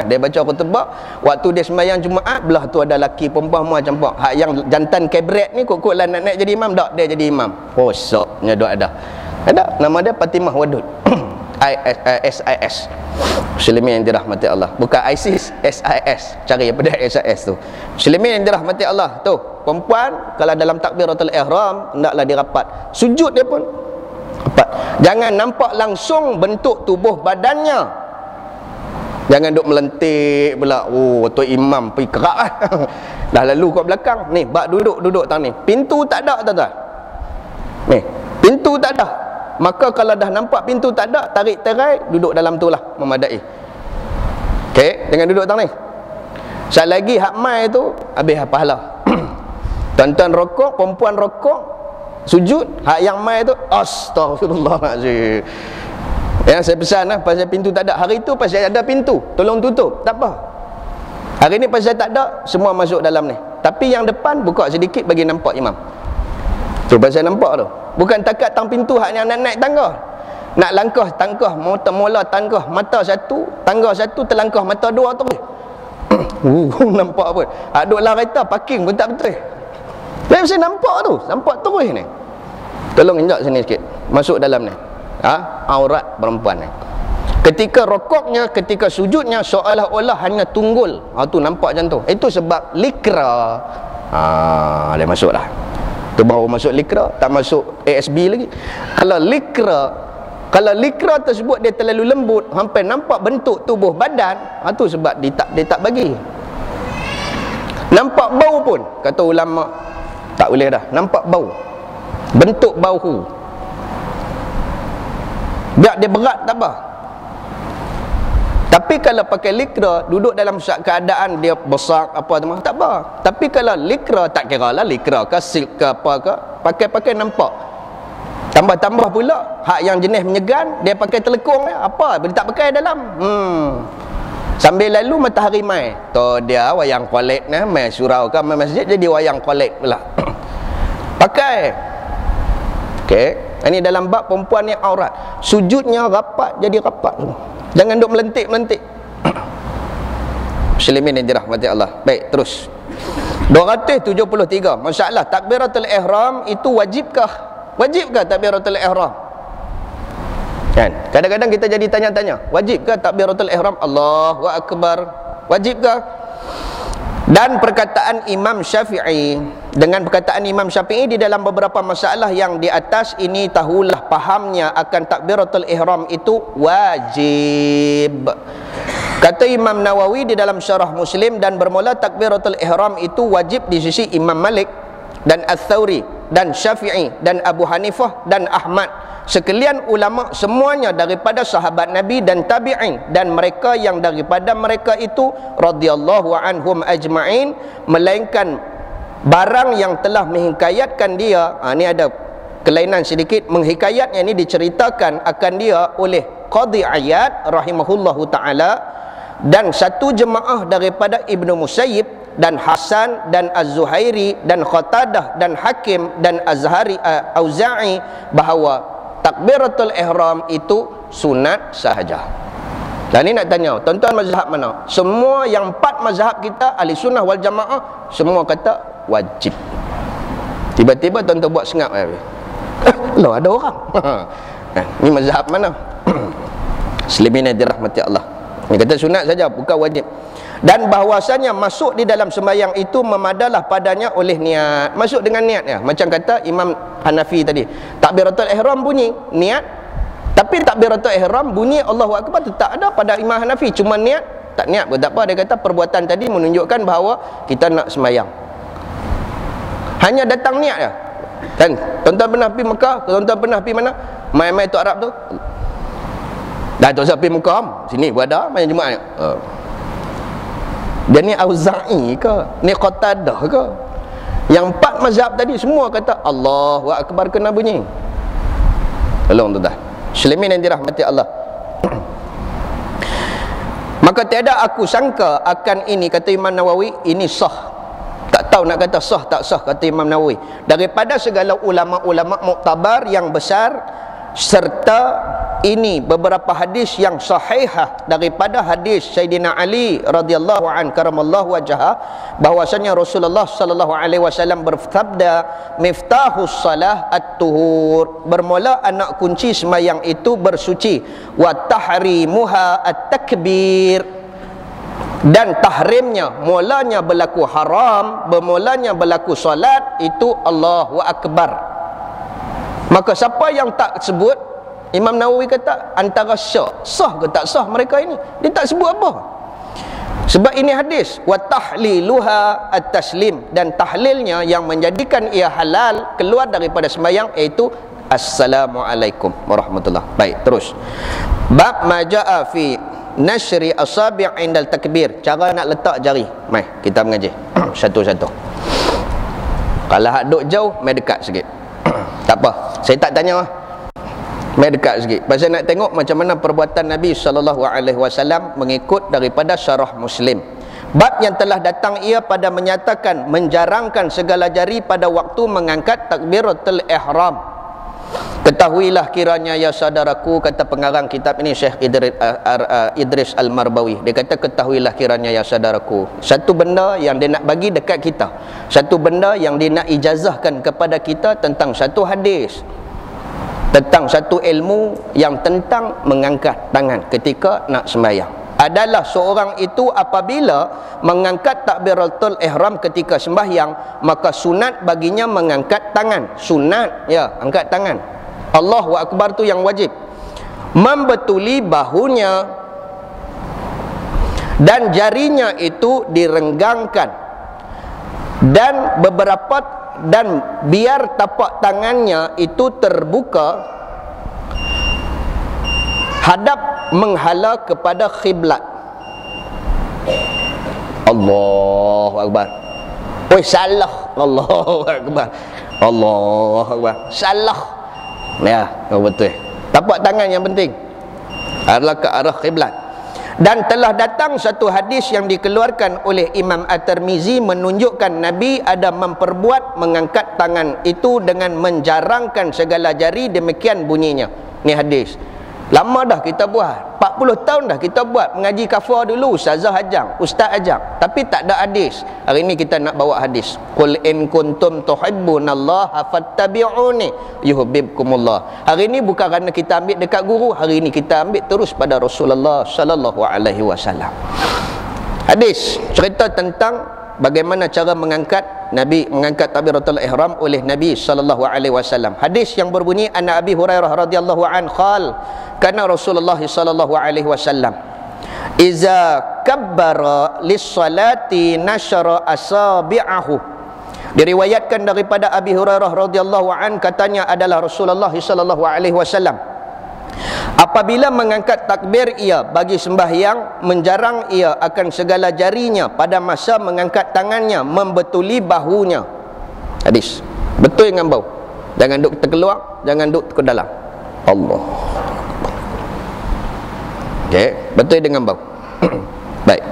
Dia baca khutbah, waktu dia sembahyang Jumaat, belah tu ada laki perempuan semua campur. Hak yang jantan kabret ni kok lah nak naik jadi imam, tak dia jadi imam. Rosaknya dok ada. Ada nama dia Fatimah Wadud. SIS. Muslimin yang dirahmati Allah. Bukan ISIS, SIS. Cari daripada SIS tu. Muslimin yang dirahmati Allah. Tu, perempuan kalau dalam takbiratul ihram hendaklah dirapat. Sujud dia pun rapat. Jangan nampak langsung bentuk tubuh badannya. Jangan duk melentik pula. Tu imam pergi kerak lah. Dah lalu kat belakang. Ni, bak duduk tang ni. Pintu tak ada, tuan-tuan. Ni, pintu tak ada. Maka kalau dah nampak pintu tak ada, tarik terai, duduk dalam tu lah, memadai. Okey, dengan duduk tang ni. Sekali lagi hak mai tu habis pahala. Tuan-tuan rokok, perempuan rokok, sujud, hak yang mai tu astagfirullahalazim. Saya pesan lah, pasal pintu tak ada. Hari tu pasal ada pintu, tolong tutup, tak apa. Hari ni pasal tak ada, semua masuk dalam ni. Tapi yang depan buka sedikit bagi nampak imam. Tu pasal nampak tu. Bukan takat tang pintu hak yang nak naik tangga. Nak langkah tangkah, mula tangkah mata satu, tangga satu terlangkah mata dua terus. Nampak pun. Hak duk lah kereta parking pun tak betul. Dia mesti nampak tu, nampak terus ni. Tolong injak sini sikit. Masuk dalam ni. Aurat perempuan ni. Ketika rokoknya, ketika sujudnya seolah-olah hanya tunggul. Tu nampak macam tu. Itu sebab likra. Dia masuk dah. Tu baru masuk likra, tak masuk ASB lagi. Kalau likra tersebut dia terlalu lembut, hampir nampak bentuk tubuh badan, tu sebab dia tak bagi. Nampak bau pun, kata ulama, tak boleh dah. Nampak bau, bentuk bau, biar dia berat tak apa. Tapi kalau pakai likra, duduk dalam keadaan dia besar apa tu tak apa. Tapi kalau likra, tak kira lah likra ke silk ke apa ke, pakai nampak. Tambah-tambah pula hak yang jenis menyegan, dia pakai telekung apa, dia tak pakai dalam. Sambil lalu matahari mai, tu dia wayang kualit mai surau ke mai masjid jadi wayang kualit pula. pakai. Okey, ini dalam bab perempuan yang aurat, sujudnya rapat jadi rapat semua, jangan duk melentik-melentik. Muslimin yang dirahmati Allah. Baik, terus 273 masalah takbiratul ihram itu wajibkah? Wajibkah takbiratul ihram? Kan? Kadang-kadang kita jadi tanya-tanya, wajibkah takbiratul ihram? Allahu akbar. Wajibkah? Dan perkataan Imam Syafi'i, dengan perkataan Imam Syafi'i di dalam beberapa masalah yang di atas ini, tahulah pahamnya akan takbiratul ihram itu wajib. Kata Imam Nawawi di dalam Syarah Muslim, dan bermula takbiratul ihram itu wajib di sisi Imam Malik dan Ats-Tsauri dan Syafi'i dan Abu Hanifah dan Ahmad, sekalian ulama semuanya daripada sahabat Nabi dan tabi'in, dan mereka yang daripada mereka itu radhiyallahu anhum ajma'in, melainkan barang yang telah menghikayatkan dia. Ini ada kelainan sedikit, menghikayatnya ini diceritakan akan dia oleh Qadhi Iyad rahimahullahu ta'ala, dan satu jemaah daripada Ibnu Musayyib dan Hasan dan Az-Zuhairi dan Qatadah dan Hakim dan Auza'i, bahawa takbiratul ihram itu sunat sahaja. Dan ini nak tanya, tuan-tuan mazhab mana? Semua yang 4 mazhab kita, ahli sunnah wal jamaah, semua kata wajib. Tiba-tiba tuan-tuan buat sengap. Loh, ada orang. Ini mazhab mana? Muslimin yang dirahmati Allah. Dia kata sunat saja, bukan wajib. Dan bahawasanya masuk di dalam sembahyang itu memadalah padanya oleh niat. Masuk dengan niat ya. Macam kata Imam Hanafi tadi, takbiratul ihram bunyi niat, tapi takbiratul ihram bunyi Allahu akbar tetap ada pada Imam Hanafi, cuma niat tak niat pun tak apa. Dia kata perbuatan tadi menunjukkan bahawa kita nak sembahyang, hanya datang niat ya. Kan tuan-tuan pernah pergi Mekah, tuan-tuan pernah pergi mana, mai-mai tu Arab tu, dah tu sampai Mekah sini berada main Jumaat. Dia ni Auza'i ke, ni Qatadah ke? Yang 4 mazhab tadi semua kata Allahu akbar kena bunyi. Tolong tuan-tuan muslimin yang dirahmati Allah. Maka tiada aku sangka akan ini, kata Imam Nawawi, ini sah. Tak tahu nak kata sah tak sah, kata Imam Nawawi, daripada segala ulama-ulama muktabar yang besar, serta ini beberapa hadis yang sahihah daripada hadis Sayyidina Ali radhiyallahu an karamallahu wajhah, bahwasanya Rasulullah sallallahu alaihi wasallam bersabda, miftahus salah at-tuhur, bermula anak kunci sembahyang itu bersuci, wa tahrimuha at-takbir, dan tahrimnya, mulanya berlaku haram, bermulanya berlaku solat itu Allahu akbar. Maka siapa yang tak sebut, Imam Nawawi kata antara sah ke tak sah mereka ini, dia tak sebut apa. Sebab ini hadis wa tahliluha at-taslim, dan tahlilnya yang menjadikan ia halal keluar daripada sembahyang iaitu assalamualaikum warahmatullahi. Baik, terus bab ma jaa fi nashri asabi' indal takbir, cara nak letak jari. Mai kita mengaji satu-satu. Kalau hak duk jauh, mai dekat sikit. Tak apa, saya tak tanya lah, mai dekat sikit. Pasal nak tengok macam mana perbuatan Nabi SAW mengikut daripada Syarah Muslim. Bab yang telah datang ia pada menyatakan menjarangkan segala jari pada waktu mengangkat takbiratul ihram. Ketahuilah kiranya ya saudaraku, kata pengarang kitab ini Syekh Idris Al-Marbawi, dia kata ketahuilah kiranya ya saudaraku, satu benda yang dia nak bagi dekat kita, satu benda yang dia nak ijazahkan kepada kita tentang satu hadis, tentang satu ilmu yang tentang mengangkat tangan ketika nak sembahyang, adalah seorang itu apabila mengangkat takbiratul ihram ketika sembahyang, maka sunat baginya mengangkat tangan. Sunat ya, angkat tangan. Allahu akbar tu yang wajib. Membetuli bahunya dan jarinya itu direnggangkan, dan beberapa, dan biar tapak tangannya itu terbuka hadap menghala kepada khiblat. Allahu akbar. Oi, salah. Allahu akbar. Allahu akbar. Salah. Ya, betul. Tapak tangan yang penting adalah ke arah khiblat. Dan telah datang satu hadis yang dikeluarkan oleh Imam At-Tirmizi menunjukkan Nabi ada memperbuat mengangkat tangan itu dengan menjarangkan segala jari, demikian bunyinya. Ni hadis. Lama dah kita buat, 40 tahun dah kita buat mengaji kafar dulu, Ustazah ajak, Ustaz ajak, tapi tak ada hadis. Hari ni kita nak bawa hadis. Qul in kuntum tuhibbunallaha fattabi'uni yuhibbukumullah. Hari ni bukan kerana kita ambil dekat guru, hari ni kita ambil terus pada Rasulullah sallallahu alaihi wasallam. Hadis cerita tentang bagaimana cara mengangkat takbiratul ihram oleh Nabi sallallahu alaihi wasallam. Hadis yang berbunyi anna Abi Hurairah radhiyallahu an qala kana Rasulullah sallallahu alaihi wasallam iza kabbara lis-salati nashara asabi'ahu. Diriwayatkan daripada Abi Hurairah radhiyallahu an, katanya adalah Rasulullah sallallahu alaihi wasallam apabila mengangkat takbir ia bagi sembahyang, menjarang ia akan segala jarinya pada masa mengangkat tangannya, membetuli bahunya. Hadis betul dengan bau, jangan duk terkeluar, jangan duk ke dalam. Allah. Okey, betul dengan bau. Baik.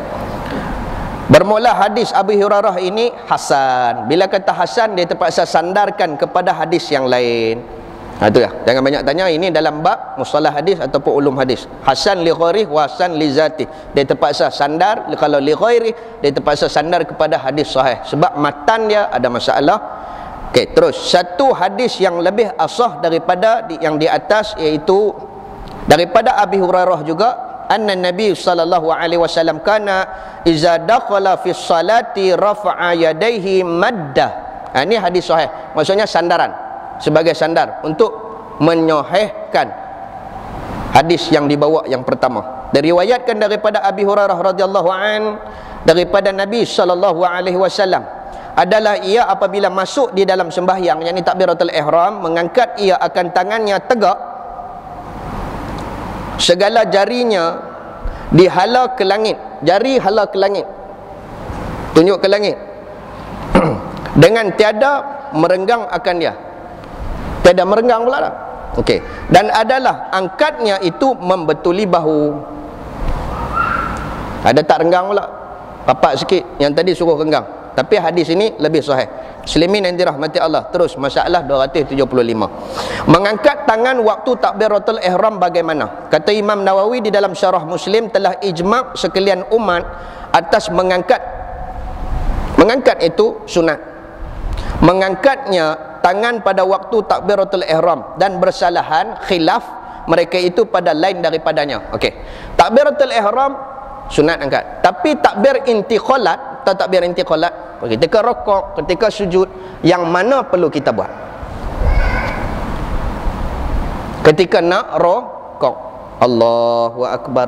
Bermula hadis Abu Hurairah ini hasan. Bila kata hasan, dia terpaksa sandarkan kepada hadis yang lain. Itu ya. Jangan banyak tanya, ini dalam bab mustalah hadis ataupun ulum hadis. Hasan li ghairi wa hasan li zati. Dia terpaksa sandar, kalau li ghairi dia terpaksa sandar kepada hadis sahih sebab matan dia ada masalah. Okey, terus satu hadis yang lebih asah daripada yang di atas, iaitu daripada Abi Hurairah juga, anna Nabi sallallahu alaihi wasallam kana iza dakhala fi salati rafa'a yadayhi maddah. Ini hadis sahih, maksudnya sandaran, sebagai sandar untuk menyohihkan hadis yang dibawa yang pertama. Diriwayatkan daripada Abi Hurairah radhiyallahu an, daripada Nabi sallallahu alaihi wasallam adalah ia apabila masuk di dalam sembahyang, yakni takbiratul ihram, mengangkat ia akan tangannya tegak, segala jarinya dihala ke langit, jari hala ke langit, tunjuk ke langit dengan tiada merenggang akan dia, tiada merenggang pula dah. Okey, dan adalah angkatnya itu membetuli bahu. Ada tak renggang pula, papak sikit, yang tadi suruh renggang. Tapi hadis ini lebih sahih. Muslimin yang dirahmati Allah. Terus masalah 275. Mengangkat tangan waktu takbiratul ihram bagaimana? Kata Imam Nawawi di dalam syarah Muslim, telah ijma' sekalian umat atas mengangkat. Mengangkat itu sunat. Mengangkatnya tangan pada waktu takbiratul ihram dan bersalahan khilaf mereka itu pada lain daripadanya. Okey. Takbiratul ihram sunat angkat. Tapi takbir intiqalat atau takbir intiqalat, ketika rokok, ketika sujud, yang mana perlu kita buat? Ketika nak rokok, Allahu Akbar,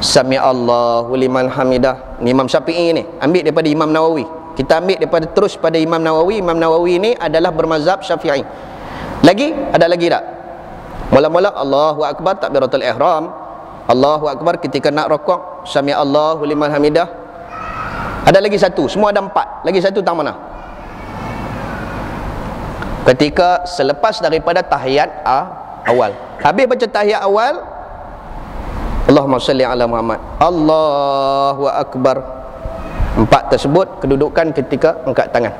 Sami Allahu liman hamidah. Ni Imam Syafi'i ni, ambil daripada Imam Nawawi. Kita ambil daripada terus pada Imam Nawawi. Imam Nawawi ni adalah bermazhab Syafi'i. Lagi? Ada lagi tak? Mula-mula Allahu Akbar takbiratul ihram, Allahu Akbar ketika nak rokok, Sami Allahu liman hamidah. Ada lagi satu, semua ada 4. Lagi satu tang mana? Ketika selepas daripada tahiyat awal. Habis baca tahiyat awal, Allahumma salli ala Muhammad, Allahu Akbar. 4 tersebut kedudukan ketika angkat tangan.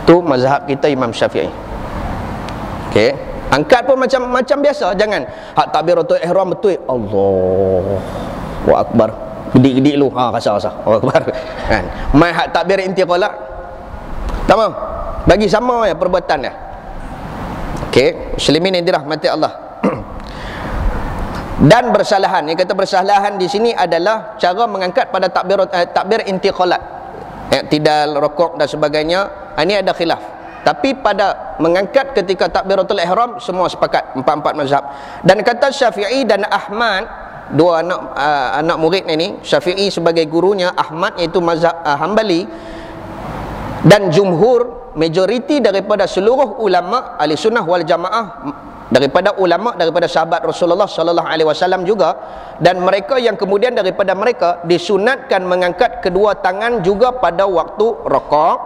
Tu mazhab kita Imam Syafi'i. Okey. Angkat pun macam biasa, jangan hak takbiratul ihram betul, Allahu Akbar, gedik-gedik lu, rasa-rasa Allahu Akbar kan. Mai hak takbir intiqalat, tamam, bagi sama ya perbuatan dia. Okey, muslimin yang dirahmati Allah. Dan bersalahan, yang kata bersalahan di sini adalah cara mengangkat pada takbir intiqalat, i'tidal, rokok dan sebagainya. Ini ada khilaf. Tapi pada mengangkat ketika takbiratul ihram semua sepakat, 4 mazhab. Dan kata Syafi'i dan Ahmad, dua anak murid ini, Syafi'i sebagai gurunya, Ahmad iaitu mazhab Hambali, dan jumhur, majoriti daripada seluruh ulama ahli sunnah wal jamaah, daripada ulama, daripada sahabat Rasulullah sallallahu alaihi wasallam juga, dan mereka yang kemudian daripada mereka disunatkan mengangkat kedua tangan juga pada waktu rokok,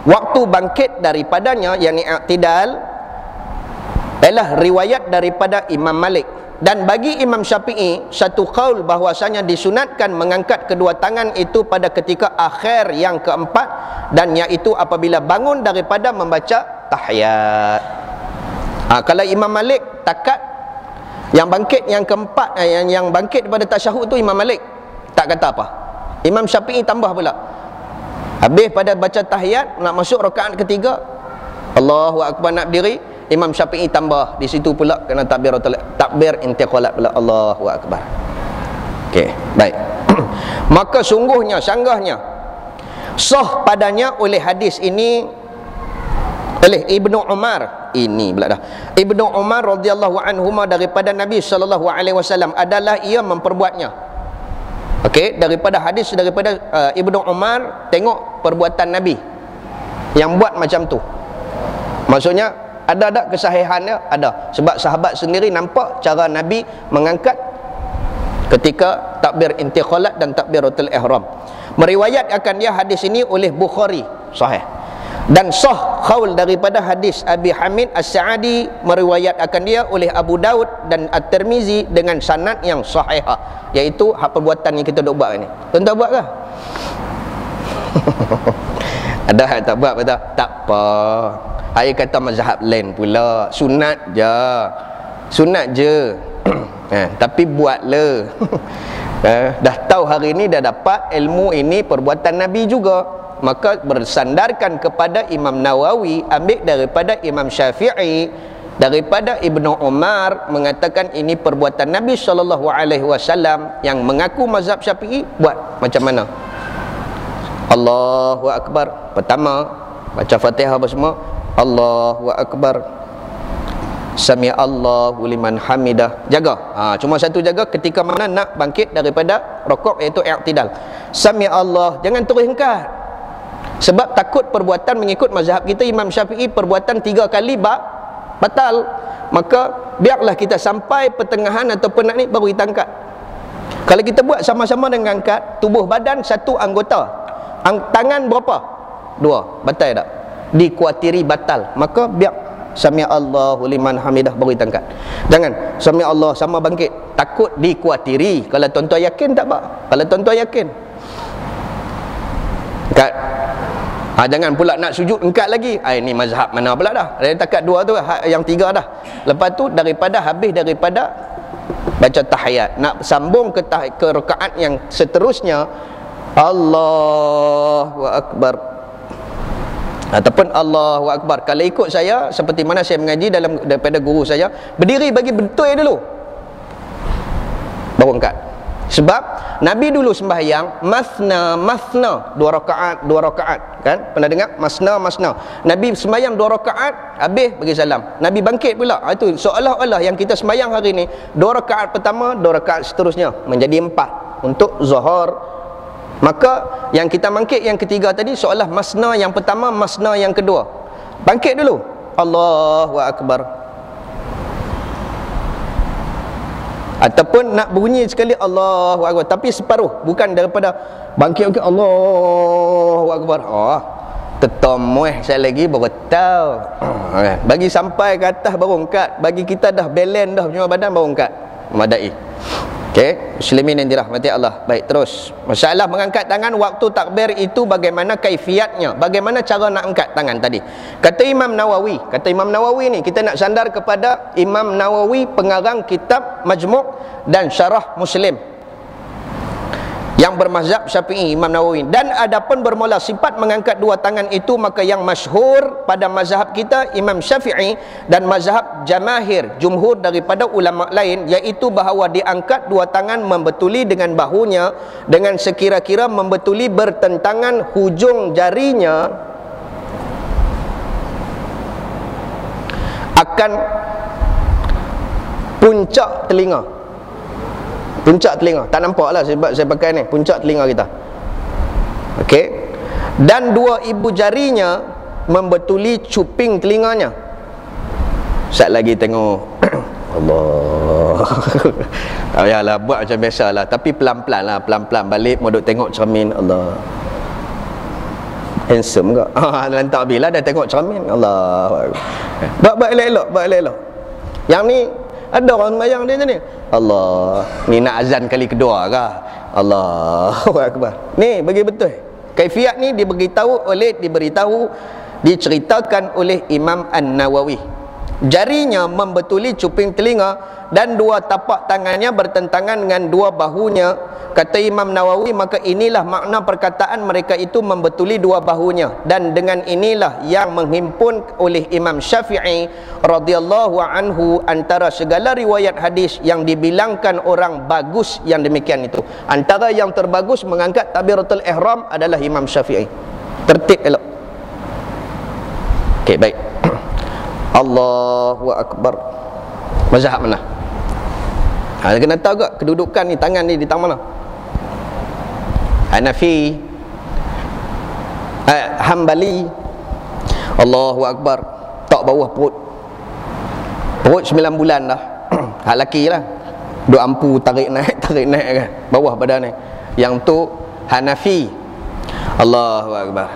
waktu bangkit daripadanya, yakni i'tidal, ialah riwayat daripada Imam Malik Dan bagi Imam Syafi'i satu qaul bahwasanya disunatkan mengangkat kedua tangan itu pada ketika akhir yang keempat, dan iaitu apabila bangun daripada membaca tahiyat. Kalau Imam Malik takat yang bangkit yang keempat, yang bangkit daripada tasyahud tu Imam Malik tak kata apa. Imam Syafi'i tambah pula. Habis pada baca tahiyat nak masuk rakaat ketiga, Allahu akbar nak berdiri, Imam Syafi'i tambah di situ pula kena takbir intiqalat pula, Allahu akbar. Okey, baik. Maka sungguhnya sanggahnya sah padanya oleh hadis ini oleh Ibnu Umar ini pula dah. Ibnu Umar radhiyallahu anhuma daripada Nabi sallallahu alaihi wasallam adalah ia memperbuatnya. Okey, daripada hadis daripada Ibnu Umar, tengok perbuatan Nabi yang buat macam tu. Maksudnya ada tak kesahihannya? Ada. Sebab sahabat sendiri nampak cara Nabi mengangkat ketika takbir intiqalat dan takbiratul ihram. Meriwayatkan dia hadis ini oleh Bukhari, sahih. Dan sah qaul daripada hadis Abi Hamid As-Sa'adi, meriwayatkan dia oleh Abu Daud dan At-Tirmizi dengan sanad yang sahih, iaitu perbuatan yang kita dok buat ni. Tuan-tuan buat ke? Ada yang tak buat betul? Tak apa. Saya kata mazhab lain pula, sunat je. Sunat je. Tapi buatlah. Dah tahu hari ni dah dapat ilmu ini perbuatan Nabi juga, maka bersandarkan kepada Imam Nawawi, ambil daripada Imam Syafi'i, daripada Ibnu Umar mengatakan ini perbuatan Nabi SAW, yang mengaku mazhab Syafi'i buat macam mana? Allahu akbar. Pertama baca Fatihah apa semua, Allahu akbar, Sami Allahu liman hamidah. Jaga. Cuma satu jaga ketika mana nak bangkit daripada rukuk, iaitu i'tidal. Sami Allah, jangan terus angkat. Sebab takut perbuatan mengikut mazhab kita Imam Syafi'i, perbuatan 3 kali batal. Maka biarlah kita sampai pertengahan ataupun nak ni baru kita angkat. Kalau kita buat sama-sama dengan angkat tubuh badan satu anggota, tangan berapa? 2, batal tak? Dikuatiri batal. Maka biar Sami Allahu liman hamidah baru kita angkat. Jangan Sami Allah sama bangkit, takut dikuatiri. Kalau tuan-tuan yakin tak apa. Kalau tuan-tuan yakin angkat. Jangan pula nak sujud angkat lagi. Ini mazhab mana pula dah. Dari takat 2 tu, yang 3 dah. Lepas tu daripada habis daripada baca tahiyat, nak sambung ke rakaat yang seterusnya, Allahu akbar ataupun Allahu akbar. Kalau ikut saya, seperti mana saya mengaji daripada guru saya, berdiri bagi betul dulu baru angkat. Sebab Nabi dulu sembahyang masna 2 rakaat kan? Pernah dengar masna? Nabi sembahyang 2 rakaat, habis bagi salam, Nabi bangkit pula. Itu seolah-olah yang kita sembahyang hari ni 2 rakaat pertama, 2 rakaat seterusnya menjadi 4 untuk zuhur. Maka yang kita bangkit yang ketiga tadi seolah masna yang pertama, masna yang kedua. Bangkit dulu, Allahu akbar. Ataupun nak bunyi sekali Allahu akbar, tapi separuh, bukan daripada bangkit Allahu akbar. Tetamuih saya lagi baru tahu. Bagi sampai ke atas baru angkat. Bagi kita dah balance dah punya badan baru angkat. Memadai. Okey, muslimin yang dirahmati Allah. Baik, terus. Masalah mengangkat tangan waktu takbir itu bagaimana kaifiatnya? Bagaimana cara nak angkat tangan tadi? Kata Imam Nawawi ni, kita nak sandar kepada Imam Nawawi, pengarang kitab Majmu' dan Syarah Muslim, yang bermazhab Syafi'i, Imam Nawawi. Dan adapun bermula sifat mengangkat 2 tangan itu, maka yang masyhur pada mazhab kita Imam Syafi'i dan mazhab jumhur daripada ulama lain, iaitu bahawa diangkat 2 tangan membetuli dengan bahunya dengan sekira-kira membetuli bertentangan hujung jarinya akan puncak telinga. Puncak telinga, tak nampak lah sebab saya pakai ni, puncak telinga kita. Okey. Dan 2 ibu jarinya membetuli cuping telinganya. Sat lagi tengok. Allah. Tak payahlah buat macam biasalah, tapi pelan-pelan lah, pelan-pelan balik mau duk tengok cermin. Allah. Handsome ke? Lantak bila dah tengok cermin. Allah. Buat elok-elok, Yang ni Ada orang sembahyang dia macam ni. Allah, ni nak azan kali kedua kah? Allahu akbar. Ni bagi betul. Kaifiat ni diceritakan oleh Imam An-Nawawi. Jarinya membetuli cuping telinga dan dua tapak tangannya bertentangan dengan dua bahunya. Kata Imam Nawawi, maka inilah makna perkataan mereka itu membetuli dua bahunya, dan dengan inilah yang menghimpun oleh Imam Syafi'i radhiyallahu anhu antara segala riwayat hadis yang dibilangkan orang bagus yang demikian itu. Antara yang terbagus mengangkat takbiratul ihram adalah Imam Syafi'i. Tertib elok. Okey, baik. Allahu akbar. Mazhab mana? Kena tahu tak kedudukan ni, tangan ni di tangan mana? Hanafi, Hambali. Allahu akbar. Tak bawah perut. Perut 9 bulan dah. Hak laki lah. Duk ampu tarik naik kan. Bawah badan ni. Yang tu Hanafi. Allahu akbar.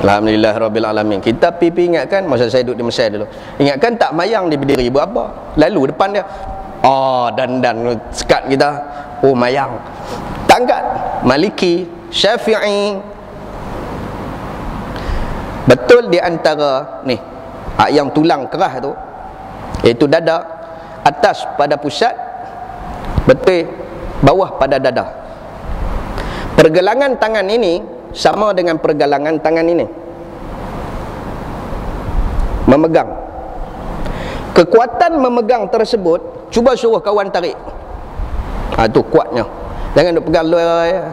Alhamdulillah Rabbil Alamin. Kita pipi ingatkan, masa saya duduk di Mesir dulu, ingatkan tak mayang dia berdiri buat apa? Lalu depan dia, dandan sekat kita, mayang. Tak angkat. Maliki, Syafi'i. Betul di antara ni, yang tulang keras tu, iaitu dada, atas pada pusat, betul bawah pada dada. Pergelangan tangan ini sama dengan pergelangan tangan ini. Memegang. Kekuatan memegang tersebut, cuba suruh kawan tarik. Tu kuatnya. Jangan duk pegang luar.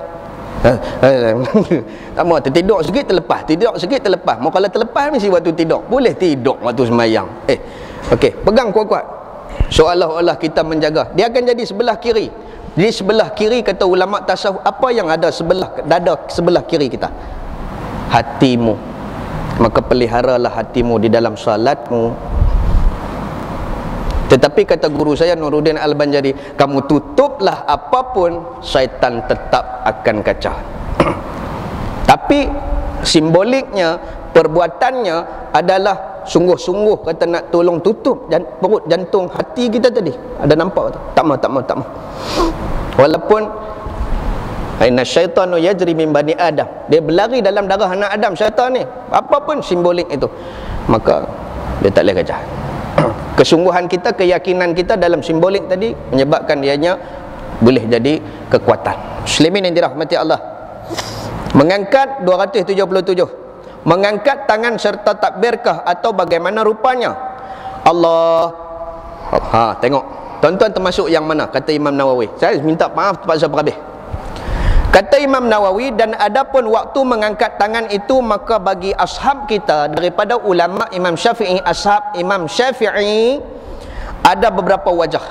Tak mau tertidur sikit terlepas, tidur sikit terlepas. Mau kalau terlepas mesti waktu tidur. Boleh tidur waktu sembahyang. Okey, pegang kuat-kuat. Seolah-olah kita menjaga. Dia akan jadi sebelah kiri. Di sebelah kiri, kata ulama tasawuf, apa yang ada sebelah dada sebelah kiri kita? Hatimu. Maka peliharalah hatimu di dalam salatmu. Tetapi kata guru saya Nuruddin Al-Banjari, kamu tutuplah apapun, syaitan tetap akan kacau. Tapi simboliknya, perbuatannya adalah sungguh-sungguh kata nak tolong tutup perut jantung hati kita tadi. Ada nampak tak? Tak mau. Walaupun inna syaitanu yajri min bani Adam, dia berlari dalam darah anak Adam, syaitan ni. Apapun simbolik itu, maka dia tak boleh kacau. Kesungguhan kita, keyakinan kita dalam simbolik tadi menyebabkan dianya boleh jadi kekuatan. Muslimin yang dirahmati Allah, mengangkat 277, mengangkat tangan serta takbirkah atau bagaimana rupanya? Allah. Tengok tuan-tuan termasuk yang mana? Kata Imam Nawawi. Saya minta maaf terpaksa berhabis. Kata Imam Nawawi, dan adapun waktu mengangkat tangan itu, maka bagi ashab kita daripada ulama Imam Syafi'i, ashab Imam Syafi'i, ada beberapa wajah.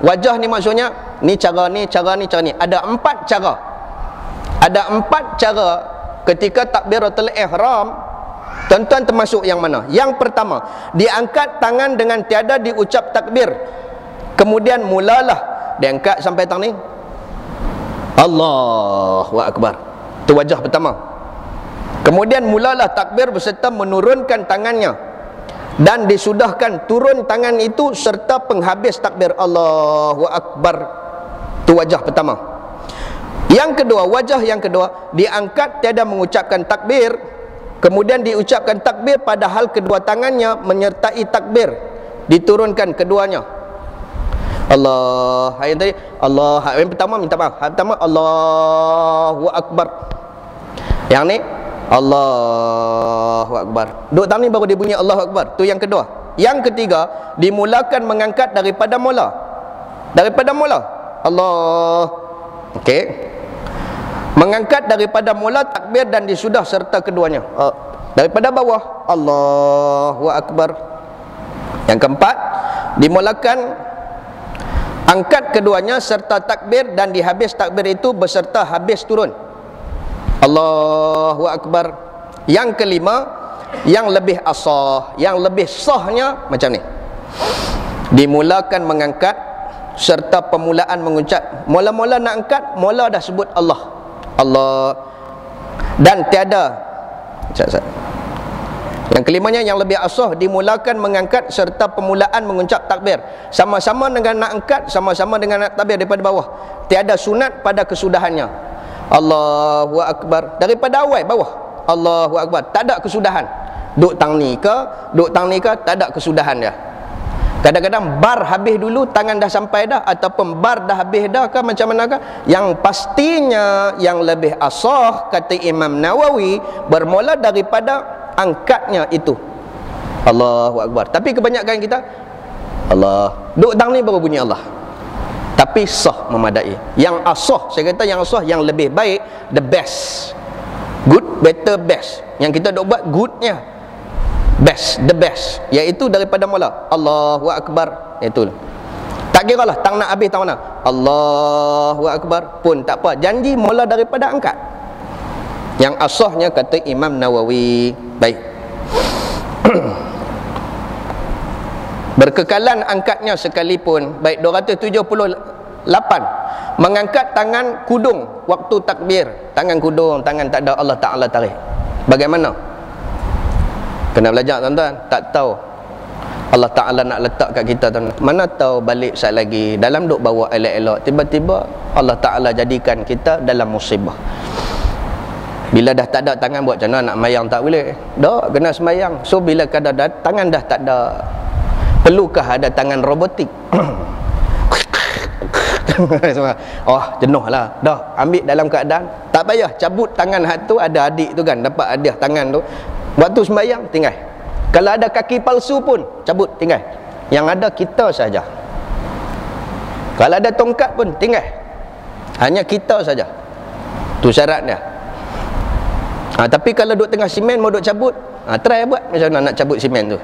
Wajah ni maksudnya ni cara ni. Ada 4 cara. Ada 4 cara ketika takbiratul ihram. Tuan-tuan termasuk yang mana? Yang pertama, diangkat tangan dengan tiada diucap takbir. Kemudian mulalah diangkat sampai tangan ni, Allahu Akbar. Itu wajah pertama. Kemudian mulalah takbir beserta menurunkan tangannya, dan disudahkan turun tangan itu serta penghabis takbir Allahu Akbar. Itu wajah pertama. Yang kedua, wajah yang kedua, diangkat tiada mengucapkan takbir, kemudian diucapkan takbir padahal kedua tangannya menyertai takbir, diturunkan keduanya. Allah. Yang tadi Allah. Yang pertama minta maaf. Yang pertama Allahu Akbar. Yang ni Allahu Akbar. Duk tangan ni baru dia bunyi Allahu Akbar. Tu yang kedua. Yang ketiga, dimulakan mengangkat daripada mula. Daripada mula Allah. Okey. Mengangkat daripada mula takbir dan disudah serta keduanya. Daripada bawah Allahu Akbar. Yang keempat, dimulakan angkat keduanya serta takbir, dan dihabis takbir itu beserta habis turun Allahu Akbar. Yang kelima, yang lebih asah, yang lebih sahnya macam ni. Dimulakan mengangkat serta pemulaan mengucap. Mula-mula nak angkat, mula dah sebut Allah. Allah. Dan tiada Yang kelimanya, yang lebih asah dimulakan mengangkat serta pemulaan mengucap takbir. Sama-sama dengan nak angkat, sama-sama dengan nak takbir daripada bawah. Tiada sunat pada kesudahannya. Allahu Akbar. Daripada awal bawah. Allahu Akbar. Tak ada kesudahan. Duk tang ni ke, tak ada kesudahan dia. Kadang-kadang bar habis dulu, tangan dah sampai dah, ataupun bar dah habis dah ke, macam mana ke. Yang pastinya yang lebih asah, kata Imam Nawawi, bermula daripada angkatnya itu. Allahu Akbar. Tapi kebanyakan kita Allah, duk tang ni baru bunyi Allah. Tapi sah memadai. Yang asah, saya kata yang asah, yang lebih baik, the best. Good, better, best. Yang kita duk buat goodnya, best, the best, iaitu daripada mula Allahu Akbar. Itu tak kira lah tang nak habis tang mana, Allahu Akbar pun tak apa, janji mula daripada angkat. Yang asahnya kata Imam Nawawi. Baik. Berkekalan angkatnya sekalipun, baik 278, mengangkat tangan kudung waktu takbir. Tangan kudung, tangan tak ada, Allah Ta'ala tarik. Bagaimana? Kena belajar tuan-tuan. Tak tahu Allah Ta'ala nak letak kat kita tuan. Mana tahu balik saat lagi dalam duk bawa elok-elok, tiba-tiba Allah Ta'ala jadikan kita dalam musibah. Bila dah tak ada tangan, buat macam mana nak mayang? Tak boleh. Dah kena semayang. So bila kadang tangan dah tak ada, perlukah ada tangan robotik? Oh, jenuh lah. Dah ambil dalam keadaan tak payah cabut tangan hak tu. Ada adik tu kan dapat hadiah tangan tu, waktu sembahyang tinggal. Kalau ada kaki palsu pun cabut, tinggal. Yang ada kita saja. Kalau ada tongkat pun tinggal. Hanya kita saja. Tu syarat dia. Tapi kalau duduk tengah simen mau duduk cabut, try buat macam mana nak cabut simen tu.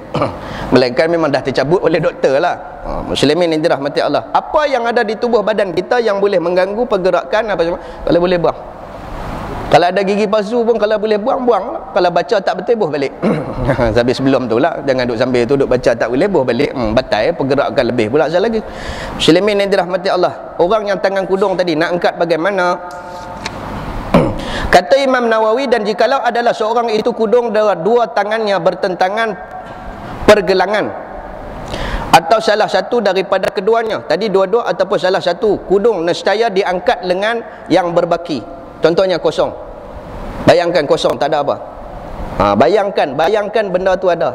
Melainkan memang dah tercabut oleh doktor lah. Muslimin yang dirahmati Allah, apa yang ada di tubuh badan kita yang boleh mengganggu pergerakan apa semua, kalau boleh buang. Kalau ada gigi palsu pun kalau boleh buang, buang lah. Kalau baca tak betul, buh balik. Sampai sebelum tu lah, jangan duduk sambil tu duduk baca tak boleh, buh balik. Batal, pergerakan lebih pula sekali lagi. Muslimin yang dirahmati Allah, orang yang tangan kudung tadi nak angkat bagaimana? Kata Imam Nawawi, dan jikalau adalah seorang itu kudung dua tangannya bertentangan pergelangan, atau salah satu daripada keduanya, tadi dua-dua ataupun salah satu kudung, nescaya diangkat lengan yang berbaki. Contohnya kosong. Bayangkan kosong, tak ada apa. Bayangkan benda tu ada.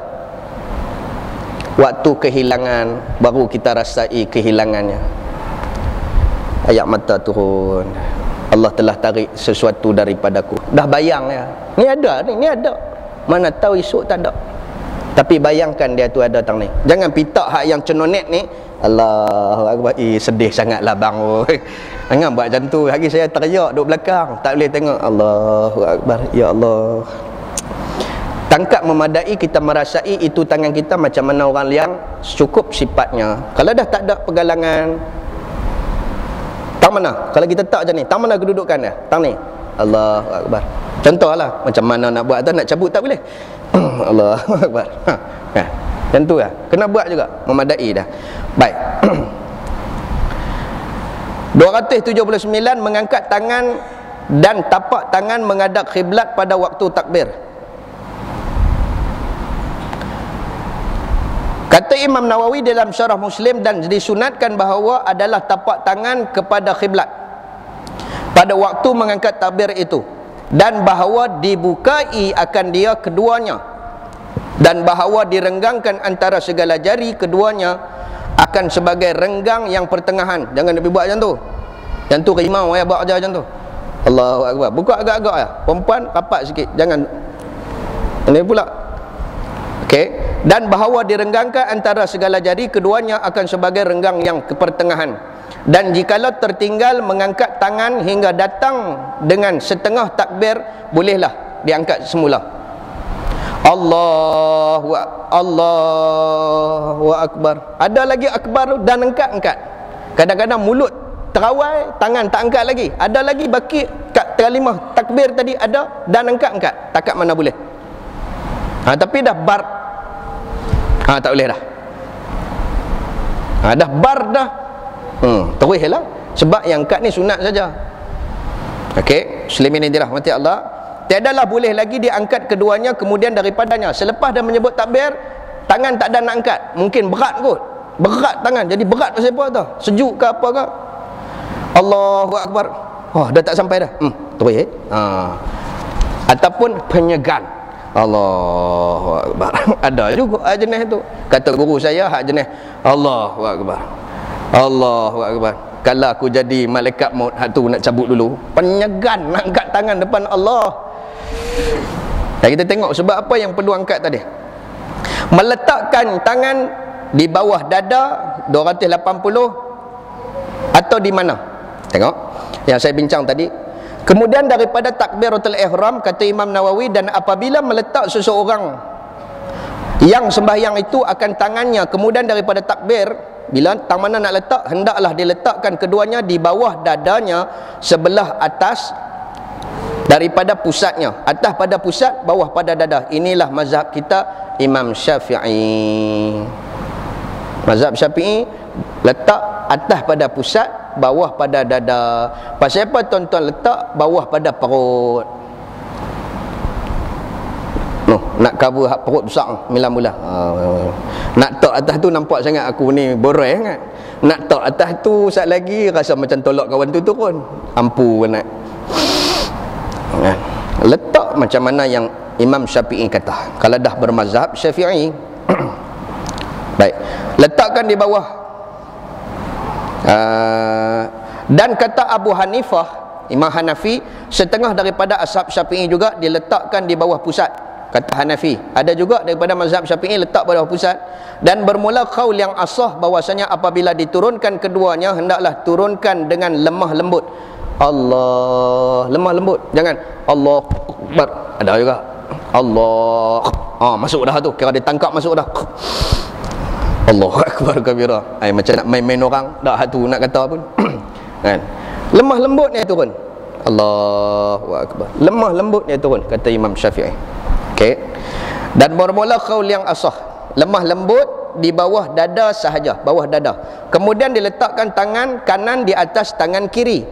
Waktu kehilangan, baru kita rasai kehilangannya. Ayat mata turun, Allah telah tarik sesuatu daripadaku. Dah bayang ya. Ni ada, ni ada. Mana tahu esok tak ada. Tapi bayangkan dia tu ada tang ni. Jangan pitak hak yang cenonet ni. Allahu Akbar. Sedih sangatlah bang. Jangan buat macam tu. Lagi saya teriak duduk belakang, tak boleh tengok. Allahu Akbar. Ya Allah. Tangkap memadai, kita merasai itu tangan kita macam mana orang yang cukup sifatnya. Kalau dah tak ada pergalangan, tang mana? Kalau kita tak macam ni, tang mana kedudukan dia? Tang ni. Allahu Akbar. Contohlah macam mana nak buat tu, nak cabut tak boleh. Allahu Akbar. Macam tu lah. Kena buat juga, memadai dah. Baik. 279, mengangkat tangan dan tapak tangan menghadap khiblat pada waktu takbir. Kata Imam Nawawi dalam Syarah Muslim, dan disunatkan bahawa adalah tapak tangan kepada khiblat pada waktu mengangkat takbir itu, dan bahawa dibukai akan dia keduanya, dan bahawa direnggangkan antara segala jari keduanya akan sebagai renggang yang pertengahan. Jangan lebih buat macam tu. Yang tu rimau ya, buat aja macam tu. Allahu Akbar. Buka agak-agak ya. Perempuan rapat sikit. Jangan ini pula. Okey. Dan bahawa direnggangkan antara segala jari keduanya akan sebagai renggang yang kepertengahan. Dan jikalau tertinggal mengangkat tangan hingga datang dengan setengah takbir, bolehlah diangkat semula. Allahu Akbar. Ada lagi akbar dan angkat. Kadang-kadang mulut terawai, tangan tak angkat lagi. Ada lagi baki kat kalimah takbir tadi ada dan angkat. Takat mana boleh. Tapi dah bar. Tak boleh dah. Dah bar dah. Teruslah. Sebab yang angkat ni sunat saja. Okey, muslimin yang dirahmati Allah. tiadalah boleh lagi diangkat keduanya kemudian daripadanya. Selepas dah menyebut takbir, tangan tak ada nak angkat. Mungkin berat kot, berat tangan, jadi berat pasal apa tau, sejuk ke apa ke. Allahu Akbar, dah tak sampai dah, terus ataupun penyegan. Allahu Akbar. Ada juga jenis tu. Kata guru saya hak jenis Allahu Akbar, Allahu Akbar. Kalau aku jadi malaikat maut, hak tu nak cabut dulu. Penyegan nak angkat tangan depan Allah. Dan kita tengok sebab apa yang perlu angkat tadi. Meletakkan tangan di bawah dada 280 atau di mana? Tengok yang saya bincang tadi. Kemudian daripada takbiratul ihram, kata Imam Nawawi, dan apabila meletak seseorang yang sembahyang itu akan tangannya, kemudian daripada takbir, bila tang mana nak letak, hendaklah diletakkan keduanya di bawah dadanya sebelah atas daripada pusatnya. Atas pada pusat, bawah pada dada. Inilah mazhab kita Imam Syafi'i. Mazhab Syafi'i letak atas pada pusat, bawah pada dada. Pasal apa tuan-tuan letak bawah pada perut? Nak cover hak perut besar mula-mula. Nak tak atas tu nampak sangat aku ni boreh kan. Nak tak atas tu sat lagi rasa macam tolak kawan tu turun. Ampu nak. Letak macam mana yang Imam Syafi'i kata. Kalau dah bermazhab Syafi'i. Baik, letakkan di bawah. Dan kata Abu Hanifah, Imam Hanafi, setengah daripada ashab Syafi'i juga diletakkan di bawah pusat. Kata Hanafi, ada juga daripada mazhab Syafi'i letak pada bawah pusat. Dan bermula qaul yang asah bahwasanya apabila diturunkan keduanya, hendaklah turunkan dengan lemah lembut. Allah, lemah lembut, jangan Allah Akbar. Ada juga Allah, masuk dah tu, kira dia tangkap masuk dah. Allahu Akbar kabira. Macam nak main-main orang dah hatu nak kata pun. Kan? Lemah lembut ni turun. Allahu Akbar. Lemah lembut ni turun, kata Imam Syafi'i. Okey. Dan bermula qaul yang asah, lemah lembut di bawah dada sahaja, bawah dada. Kemudian diletakkan tangan kanan di atas tangan kiri.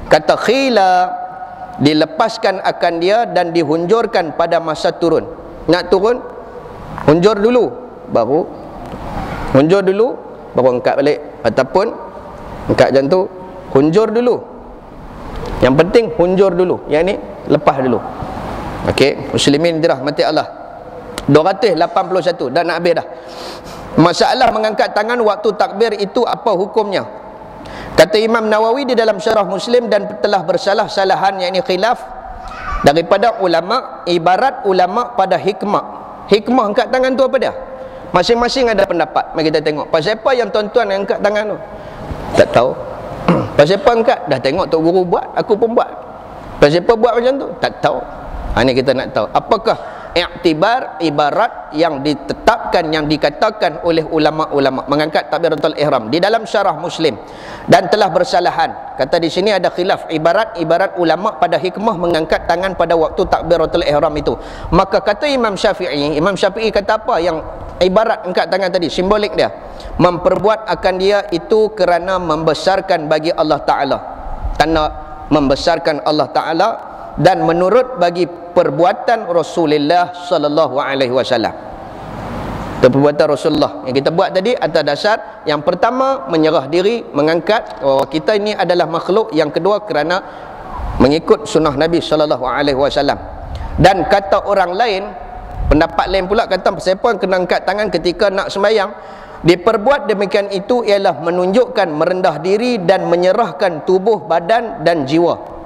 Kata khila, dilepaskan akan dia dan dihunjurkan pada masa turun. Nak turun, hunjur dulu, baru hunjur dulu, baru angkat balik. Ataupun angkat macam tu, hunjur dulu. Yang penting hunjur dulu, yang ni lepas dulu. Okey, muslimin dirahmati Allah. 281 dah nak habis dah. Masalah mengangkat tangan waktu takbir itu apa hukumnya? Kata Imam Nawawi di dalam Syarah Muslim, dan telah bersalah-salahan, yakni khilaf daripada ulama, ibarat ulama pada hikmah. Hikmah angkat tangan tu apa dia? Masing-masing ada pendapat. Mari kita tengok. Pasal apa yang tuan-tuan yang angkat tangan tu? Tak tahu. Pasal apa angkat? Dah tengok tok guru buat, aku pun buat. Pasal apa buat macam tu? Tak tahu. Ini kita nak tahu. Apakah i'tibar ibarat yang ditetapkan, yang dikatakan oleh ulama-ulama mengangkat takbiratul ihram di dalam Syarah Muslim, dan telah bersalahan. Kata di sini ada khilaf ibarat ulama pada hikmah mengangkat tangan pada waktu takbiratul ihram itu. Maka kata Imam Syafi'i kata apa yang ibarat angkat tangan tadi, simbolik dia, memperbuat akan dia itu kerana membesarkan bagi Allah Ta'ala, tanda membesarkan Allah Ta'ala, dan menurut bagi perbuatan Rasulullah sallallahu alaihi wasallam. Itu perbuatan Rasulullah yang kita buat tadi atas dasar yang pertama menyerah diri, mengangkat bahawa kita ini adalah makhluk. Yang kedua kerana mengikut sunnah Nabi sallallahu alaihi wasallam. Dan kata orang lain, pendapat lain pula kata siapa yang kena angkat tangan ketika nak sembahyang, diperbuat demikian itu ialah menunjukkan merendah diri dan menyerahkan tubuh, badan dan jiwa.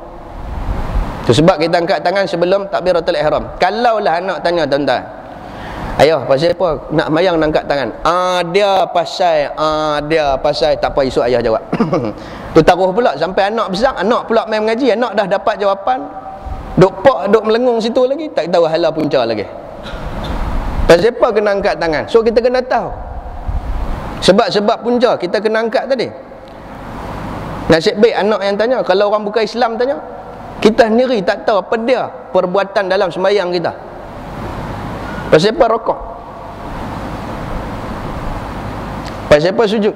Itu sebab kita angkat tangan sebelum takbiratul ihram. Kalaulah anak tanya tuan-tuan, ayah pasal apa nak sembahyang nak angkat tangan? Dia pasal tak apa, esok ayah jawab. Tu taruh pula sampai anak besar, anak pula main mengaji, anak dah dapat jawapan, duk melengung situ lagi, tak tahu hala punca lagi. Pasal apa kena angkat tangan? So kita kena tahu sebab-sebab punca kita kena angkat tadi. Nasib baik anak yang tanya. Kalau orang bukan Islam tanya, kita sendiri tak tahu apa dia perbuatan dalam sembahyang kita. Pasal apa rokok? Pasal apa sujud?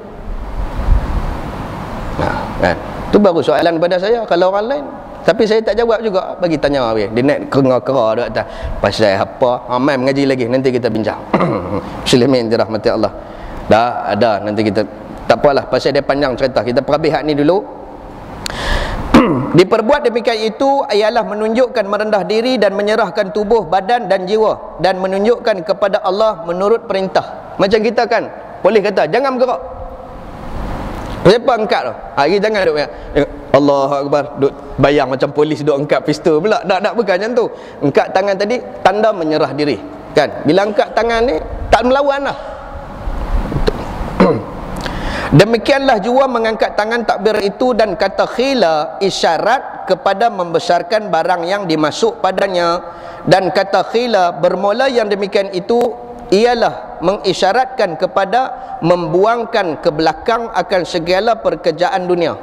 Nah, kan? Itu baru soalan pada saya. Kalau orang lain Tapi saya tak jawab juga, bagi tanya dia naik kera-kera dekat atas. Pasal apa? Mai mengaji lagi, nanti kita bincang. Muslimin dirahmati Allah. Dah ada, nanti kita tak apalah, pasal dia panjang cerita. Kita perhabis hak ni dulu. Diperbuat demikian itu ialah menunjukkan merendah diri dan menyerahkan tubuh, badan dan jiwa, dan menunjukkan kepada Allah menurut perintah. Macam kita kan boleh kata jangan bergerak. Siapa angkat tu? Hari jangan duk Allahu Akbar, duk bayang macam polis duk angkat pistol pula. Tak bukan macam tu. Angkat tangan tadi tanda menyerah diri. Kan? Bila angkat tangan ni tak melawan lah. Demikianlah jua mengangkat tangan takbir itu, dan kata khila isyarat kepada membesarkan barang yang dimasuk padanya, dan kata khila bermula yang demikian itu ialah mengisyaratkan kepada membuangkan ke belakang akan segala pekerjaan dunia.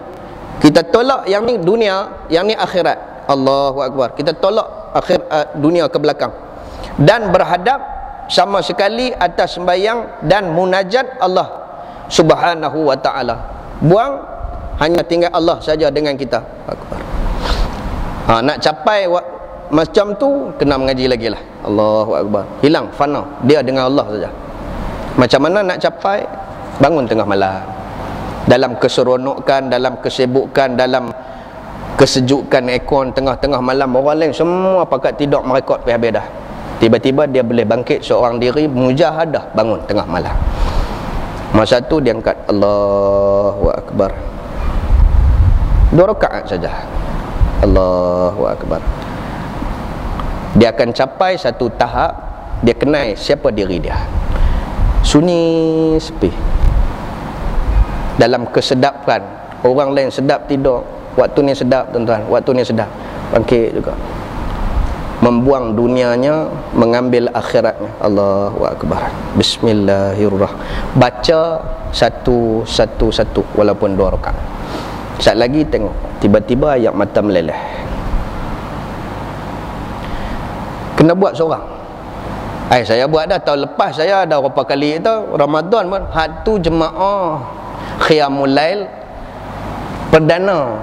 Kita tolak yang ni dunia, yang ni akhirat. Allahu Akbar. Kita tolak dunia ke belakang dan berhadap sama sekali atas sembahyang dan munajat Allah Subhanahu wa ta'ala. Buang, hanya tinggal Allah saja dengan kita. Akbar. Nak capai macam tu kena mengaji lagi lah. Allahu Akbar. Hilang, fana. Dia dengan Allah saja. Macam mana nak capai? Bangun tengah malam, dalam keseronokan, dalam kesibukan, dalam kesejukan aircon, tengah-tengah malam orang lain semua pakat tidur merekod habis dah. Tiba-tiba dia boleh bangkit seorang diri, mujahadah, bangun tengah malam. Masa tu dia angkat Allahu Akbar 2 rakaat saja. Allahu Akbar. Dia akan capai satu tahap, dia kenal siapa diri dia. Sunyi sepi, dalam kesedapan. Orang lain sedap tidur, waktu ni sedap tuan-tuan, waktu ni sedap, bangkit juga, membuang dunianya, mengambil akhiratnya. Allahu Akbar. Bismillahirrahmanirrahim. Baca satu walaupun 2 rakaat. Sekejap lagi tengok, tiba-tiba ayat mata meleleh. Kena buat seorang. Saya buat dah tahun lepas, saya ada berapa kali tu Ramadan pun, hak tu jemaah Qiyamul Lail perdana.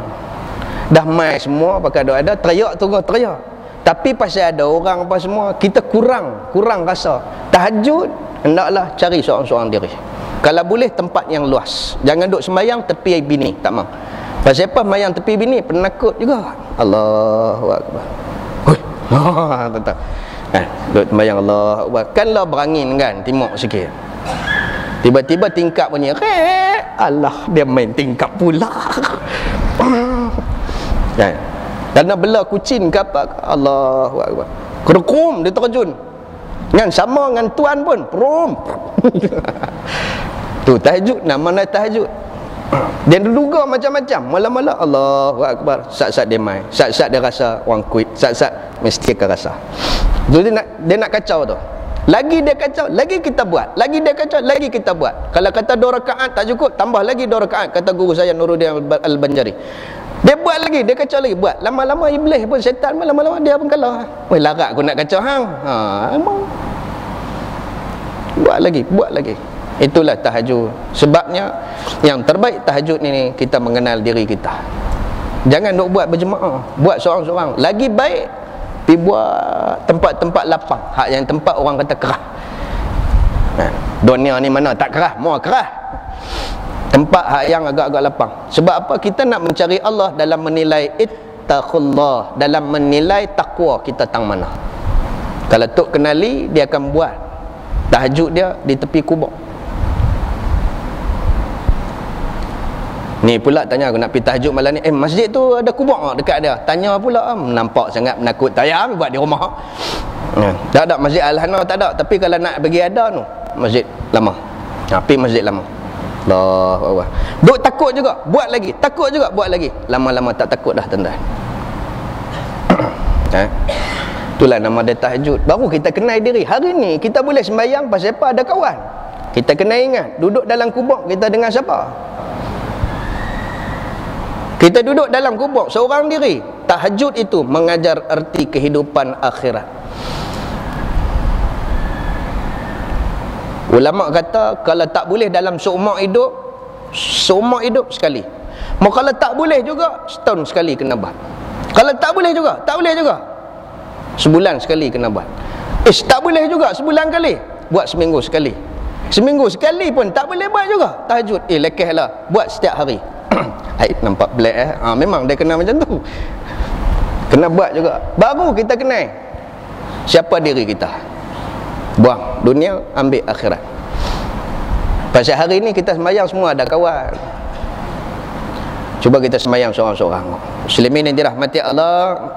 Dah mai semua pakai doa, ada teriak tunggu teriak. Tapi pasal ada orang apa semua, kita kurang rasa. Tahajud hendaklah cari seorang-seorang diri. Kalau boleh tempat yang luas. Jangan duduk sembahyang tepi bini, tak mau. Pasal apa sembahyang tepi bini? Penakut juga. Allahu Akbar. Tetap. Duduk sembahyang Allahu Akbar. Kanlah berangin kan, timuk sikit. Tiba-tiba tingkap bunyi. Allah, dia main tingkap pula. Kan? Kerana bela kucing ke apa, Allahu Akbar. Kerekum dia terjun. Kan sama dengan tuan pun, prom. Tu tahajud, nama tahajud. Dia duga macam-macam, malam-malam Allahu Akbar. Saat-saat dia main, saat-saat dia rasa orang kuit, saat-saat mesti akan rasa. Tu dia nak kacau tu. Lagi dia kacau, lagi kita buat. Lagi dia kacau, lagi kita buat. Kalau kata 2 rakaat tak cukup, tambah lagi 2 rakaat, kata guru saya Nuruddin Al-Banjari. Dia buat lagi, dia kacau lagi, buat. Lama-lama iblis pun, syaitan pun lama-lama dia pun kalah. Weh, larat aku nak kacau hang. Buat lagi. Itulah tahajud. Sebabnya yang terbaik tahajud ni kita mengenal diri kita. Jangan duk buat berjemaah, buat seorang-seorang. Lagi baik pergi buat tempat-tempat lapang, hak yang tempat orang kata kerah. Dunia ni mana tak kerah, mau kerah. Tempat hak yang agak-agak lapang. Sebab apa? Kita nak mencari Allah dalam menilai ittaqullah, dalam menilai takwa kita tang mana. Kalau tok kenali, dia akan buat tahajud dia di tepi kubur. Ni pula tanya aku nak pergi tahajud malam ni, masjid tu ada kubur dekat dia. Tanya pula, nampak sangat menakut. Tayang buat di rumah. Tak ada masjid Al-Hana, tak ada. Tapi kalau nak pergi ada tu masjid lama. Pergi masjid lama. Allahu Akbar. Duk takut juga, buat lagi. Takut juga, buat lagi. Lama-lama tak takut dah tuan-tuan. Itulah nama dia tahajud. Baru kita kenal diri. Hari ni kita boleh sembahyang pasal apa? Ada kawan. Kita kena ingat, duduk dalam kubur kita dengan siapa? Kita duduk dalam kubur seorang diri. Tahajud itu mengajar erti kehidupan akhirat. Ulama kata kalau tak boleh dalam seumur hidup sekali. Mau kalau tak boleh juga setahun sekali kena buat. Kalau tak boleh juga, tak boleh juga, sebulan sekali kena buat. Tak boleh juga sebulan kali, buat seminggu sekali. Seminggu sekali pun tak boleh buat juga. Tahajud, lekehlah, buat setiap hari. Nampak black memang dia kena macam tu. Kena buat juga. Baru kita kenal siapa diri kita. Buang dunia, ambil akhirat. Pasal hari ni kita sembahyang semua ada kawan. Cuba kita sembahyang seorang-seorang. Muslimin yang dirahmati Allah.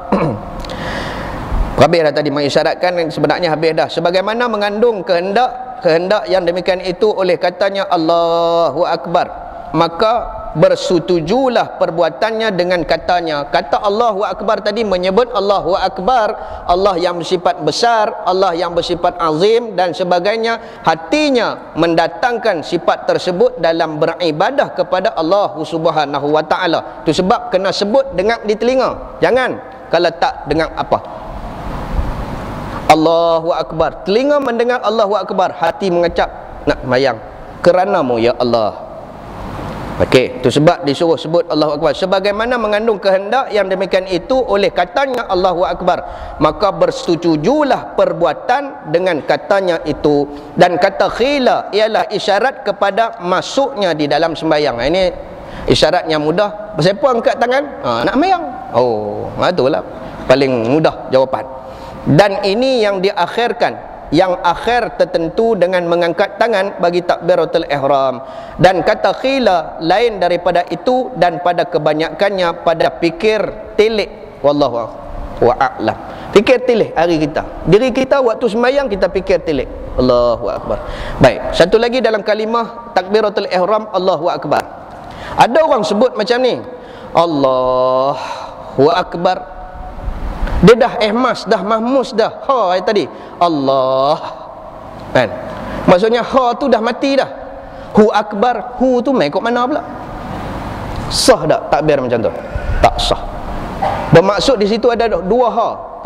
Habis dah tadi mengisyaratkan, sebenarnya habis dah. Sebagaimana mengandung kehendak yang demikian itu oleh katanya Allahu Akbar, maka bersetujulah perbuatannya dengan katanya. Kata Allahu Akbar tadi menyebut Allahu Akbar, Allah yang bersifat besar, Allah yang bersifat azim dan sebagainya. Hatinya mendatangkan sifat tersebut dalam beribadah kepada Allah Subhanahu wa ta'ala. Itu sebab kena sebut dengar di telinga. Jangan kalau tak dengar apa. Allahu Akbar, telinga mendengar Allahu Akbar, hati mengecap nak mayang kerana-Mu ya Allah. Okey, itu sebab disuruh sebut Allahu Akbar. Sebagaimana mengandung kehendak yang demikian itu oleh katanya Allahu Akbar, maka bersetujulah perbuatan dengan katanya itu. Dan kata khila ialah isyarat kepada masuknya di dalam sembahyang. Ini isyarat yang mudah. Siapa angkat tangan? Nak sembahyang. Itulah paling mudah jawapan. Dan ini yang diakhirkan, yang akhir tertentu dengan mengangkat tangan bagi takbiratul ihram. Dan kata khila lain daripada itu dan pada kebanyakannya pada fikir tilik. Wallahu a'lam. Fikir tilik hari kita. Diri kita waktu sembahyang kita fikir tilik. Allahu Akbar. Baik, satu lagi dalam kalimah takbiratul ihram Allahu Akbar. Ada orang sebut macam ni, Allahu Akbar. Dia dah ehmas, dah mahmus dah. Tadi Allah kan? Maksudnya tu dah mati dah. Hu Akbar, hu tu mai kok mana pula? Sah tak takbir macam tu? Tak sah. Bermaksud di situ ada dua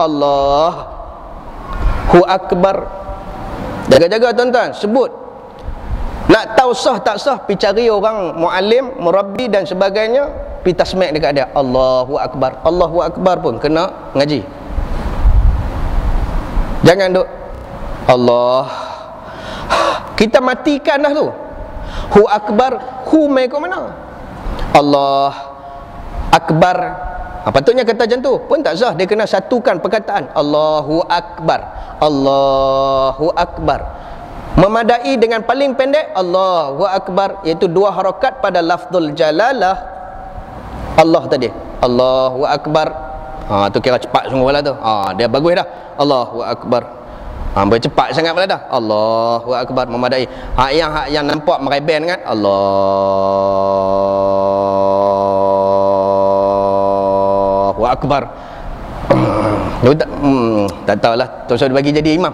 Allah Hu Akbar. Jaga-jaga tuan-tuan, sebut. Nak tahu sah tak sah, pergi cari orang muallim, murabbi dan sebagainya, pergi tasmik dekat dia. Allahu Akbar. Allahu Akbar pun kena ngaji. Jangan duk Allah. Kita matikan dah tu. Hu Akbar, hu mai ke mana? Allah Akbar. Patutnya kata macam tu pun tak sah. Dia kena satukan perkataan Allahu Akbar. Allahu Akbar. Memadai dengan paling pendek Allahu Akbar, iaitu dua harakat pada lafzul jalalah Allah tadi. Allahu Akbar. Tu kira cepat sungguh lah tu. Dia bagus dah. Allahu Akbar. Bercepat sangat pula dah. Allahu Akbar, memadai. Yang nampak mereben kan, Allahu Akbar. Tak tahulah, tu sudah bagi jadi imam.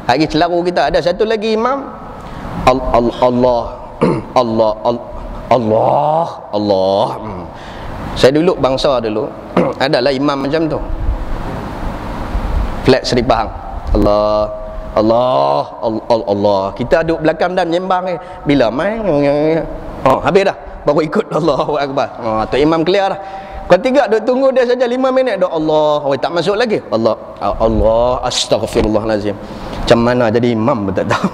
Hari celaru kita ada satu lagi imam Allah Saya dulu bangsa dulu adalah imam macam tu, flat Seri Pahang. Allah. Kita duduk belakang dan menyembang bila main habis dah baru ikut Allahu Akbar. Tu imam clear dah. Kau tiga duk tunggu dia saja 5 minit dah Allah. Tak masuk lagi. Allah astagfirullahalazim. Macam mana jadi imam pun tak tahu.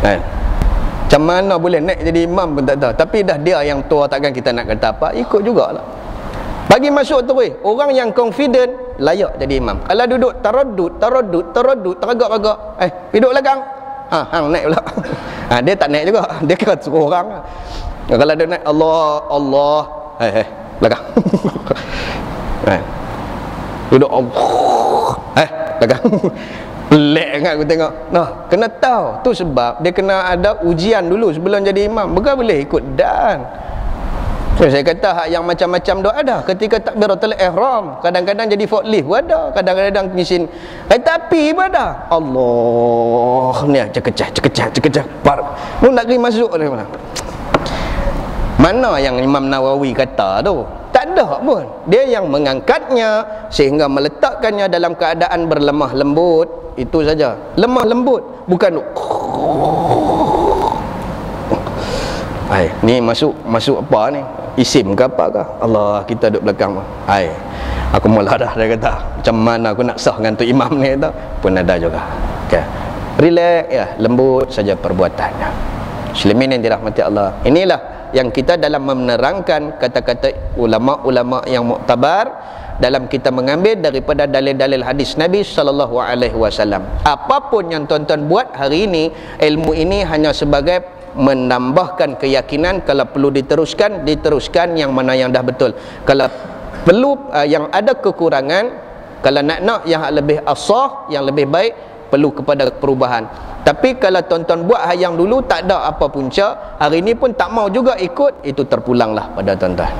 Kan? Macam mana boleh naik jadi imam pun tak tahu. Tapi dah dia yang tua, takkan kita nak kata apa, ikut jugalah. Bagi masuk terus. Orang yang confident layak jadi imam. Kalau duduk taradud, teragak-agak, duduk belakang. Hang naik pula. Dia tak naik juga. Dia kira suruh orang. Kalau dia naik Allah, belakang. Duduk belakang. Pelik kan aku tengok. Kena tahu. Tu sebab dia kena ada ujian dulu sebelum jadi imam. Bukan boleh ikut dan. Saya kata hak yang macam-macam tu ada. Ketika takbiratul ihram, kadang-kadang jadi forklift pun ada, kadang-kadang mesin kereta api pun ada. Allah ni cekecah pun nak pergi masuk dari mana? Mana yang Imam Nawawi kata tu? Tak ada pun. Dia yang mengangkatnya sehingga meletakkannya dalam keadaan berlemah lembut. Itu saja. Lemah lembut, bukan ni masuk apa ni? Isim ke apa ke? Allah, kita duduk belakang. Aku mula dah, dia kata, macam mana aku nak sah dengan tu imam ni, kata. Pun ada juga. Okay. Relax ya, lembut saja perbuatannya. Muslimin yang dirahmati Allah, inilah yang kita dalam menerangkan kata-kata ulama-ulama yang muktabar dalam kita mengambil daripada dalil-dalil hadis Nabi sallallahu alaihi wasallam. Apapun yang tuan-tuan buat hari ini, ilmu ini hanya sebagai menambahkan keyakinan. Kalau perlu diteruskan, diteruskan yang mana yang dah betul. Kalau perlu yang ada kekurangan, kalau nak yang lebih asah, yang lebih baik, perlu kepada perubahan. Tapi kalau tuan-tuan buat yang dulu tak ada apa punca, hari ini pun tak mau juga ikut, itu terpulanglah pada tuan-tuan.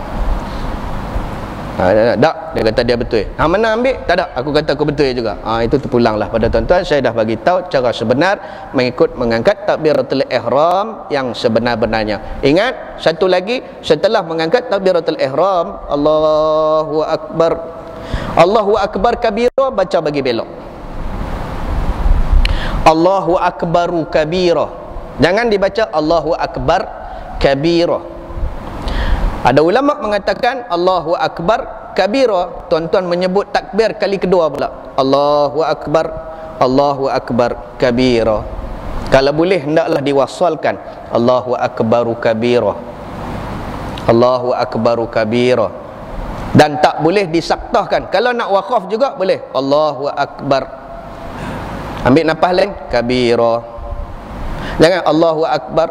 Tak, dia kata dia betul. Mana ambil? Tak ada, aku kata aku betul juga. Itu terpulanglah pada tuan-tuan. Saya dah bagi tahu cara sebenar mengangkat takbiratul ihram yang sebenar-benarnya. Ingat, satu lagi, setelah mengangkat takbiratul ihram, Allahu akbar, Allahu akbar kabira, baca bagi belok. Allahu akbaru kabira. Jangan dibaca Allahu akbar kabira. Ada ulama mengatakan Allahu akbar kabira, tuan-tuan menyebut takbir kali kedua pula. Allahu akbar, Allahu akbar kabira. Kalau boleh hendaklah diwasalkan Allahu akbaru kabira, Allahu akbaru kabira. Dan tak boleh disaktahkan. Kalau nak waqaf juga boleh Allahu akbar, ambil nafas lain kabira. Jangan Allahu akbar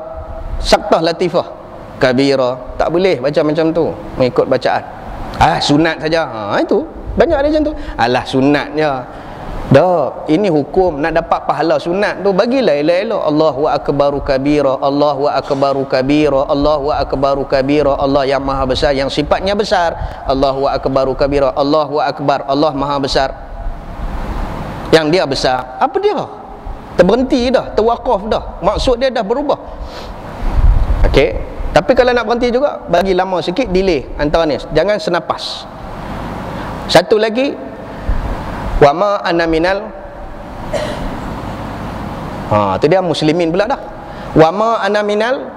saktah latifah kabira, tak boleh baca macam tu mengikut bacaan. Sunat saja. Itu banyak ada macam tu. Alah sunatnya. Dah, ini hukum. Nak dapat pahala sunat tu bagilah elok-elok. Allahu akbaru kabira, Allahu akbaru kabira, Allahu akbaru kabira. Allah yang maha besar, yang sifatnya besar. Allahu akbaru kabira, Allahu akbar, Allah maha besar, yang dia besar. Apa dia? Terberhenti dah, terwakaf dah. Maksud dia dah berubah. Okey. Tapi kalau nak berhenti juga, bagi lama sikit, delay antara ni. Jangan senapas. Satu lagi, wa ma ana minal, tu dia muslimin pula dah. Wa ma ana minal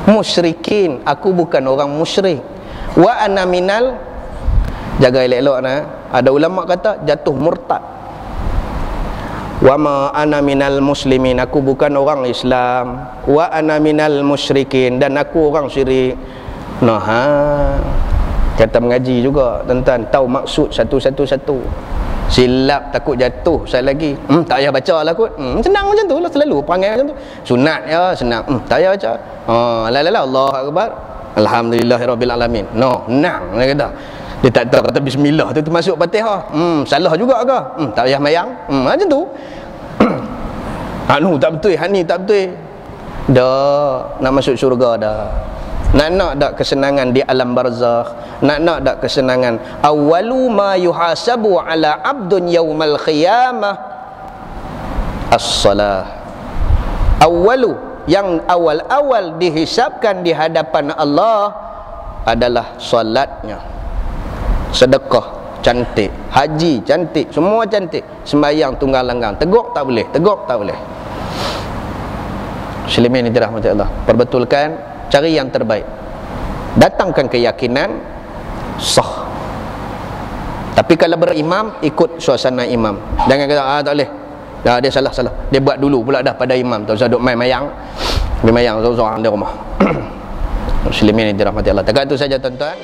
musyrikin, aku bukan orang musyrik. Wa ana minal, jaga elok-elok nah. Ada ulama kata jatuh murtad. Wa ma ana minal muslimin, aku bukan orang Islam. Wa ana minal musyrikin, dan aku orang syirik. Kata mengaji juga, tuan-tuan tahu maksud satu-satu. Silap takut jatuh sekali lagi. Tak payah baca lah kot. Senang macam tu lah, selalu perangai macam tu. Sunat ya, senang. Tak payah baca. Allahu akbar, alhamdulillahirabbil alamin. Nang dia kata. Dia tak tahu kata bismillah tu masuk Fatihah. Salah juga ke? Tak payah mayang. Macam tu. Tak betul, ni tak betul. Dah nak masuk syurga dah. Nak dak kesenangan di alam barzakh. Nak dak kesenangan. Awwalu ma yuhasabu ala abdun yaumal qiyamah as-salah. Awwalu, yang awal-awal dihisapkan di hadapan Allah adalah solatnya. Sedekah cantik, haji cantik, semua cantik. Sembahyang tunggal langgang, teguk tak boleh, teguk tak boleh. Muslimin yang dirahmati Allah, perbetulkan, cari yang terbaik, datangkan keyakinan sah. Tapi kalau berimam, ikut suasana imam. Jangan kata tak boleh, dia salah, dia buat dulu pula dah pada imam. Tak usah duk main mayang seorang-seorang di rumah. Muslimin yang dirahmati Allah, takat itu saja tuan-tuan.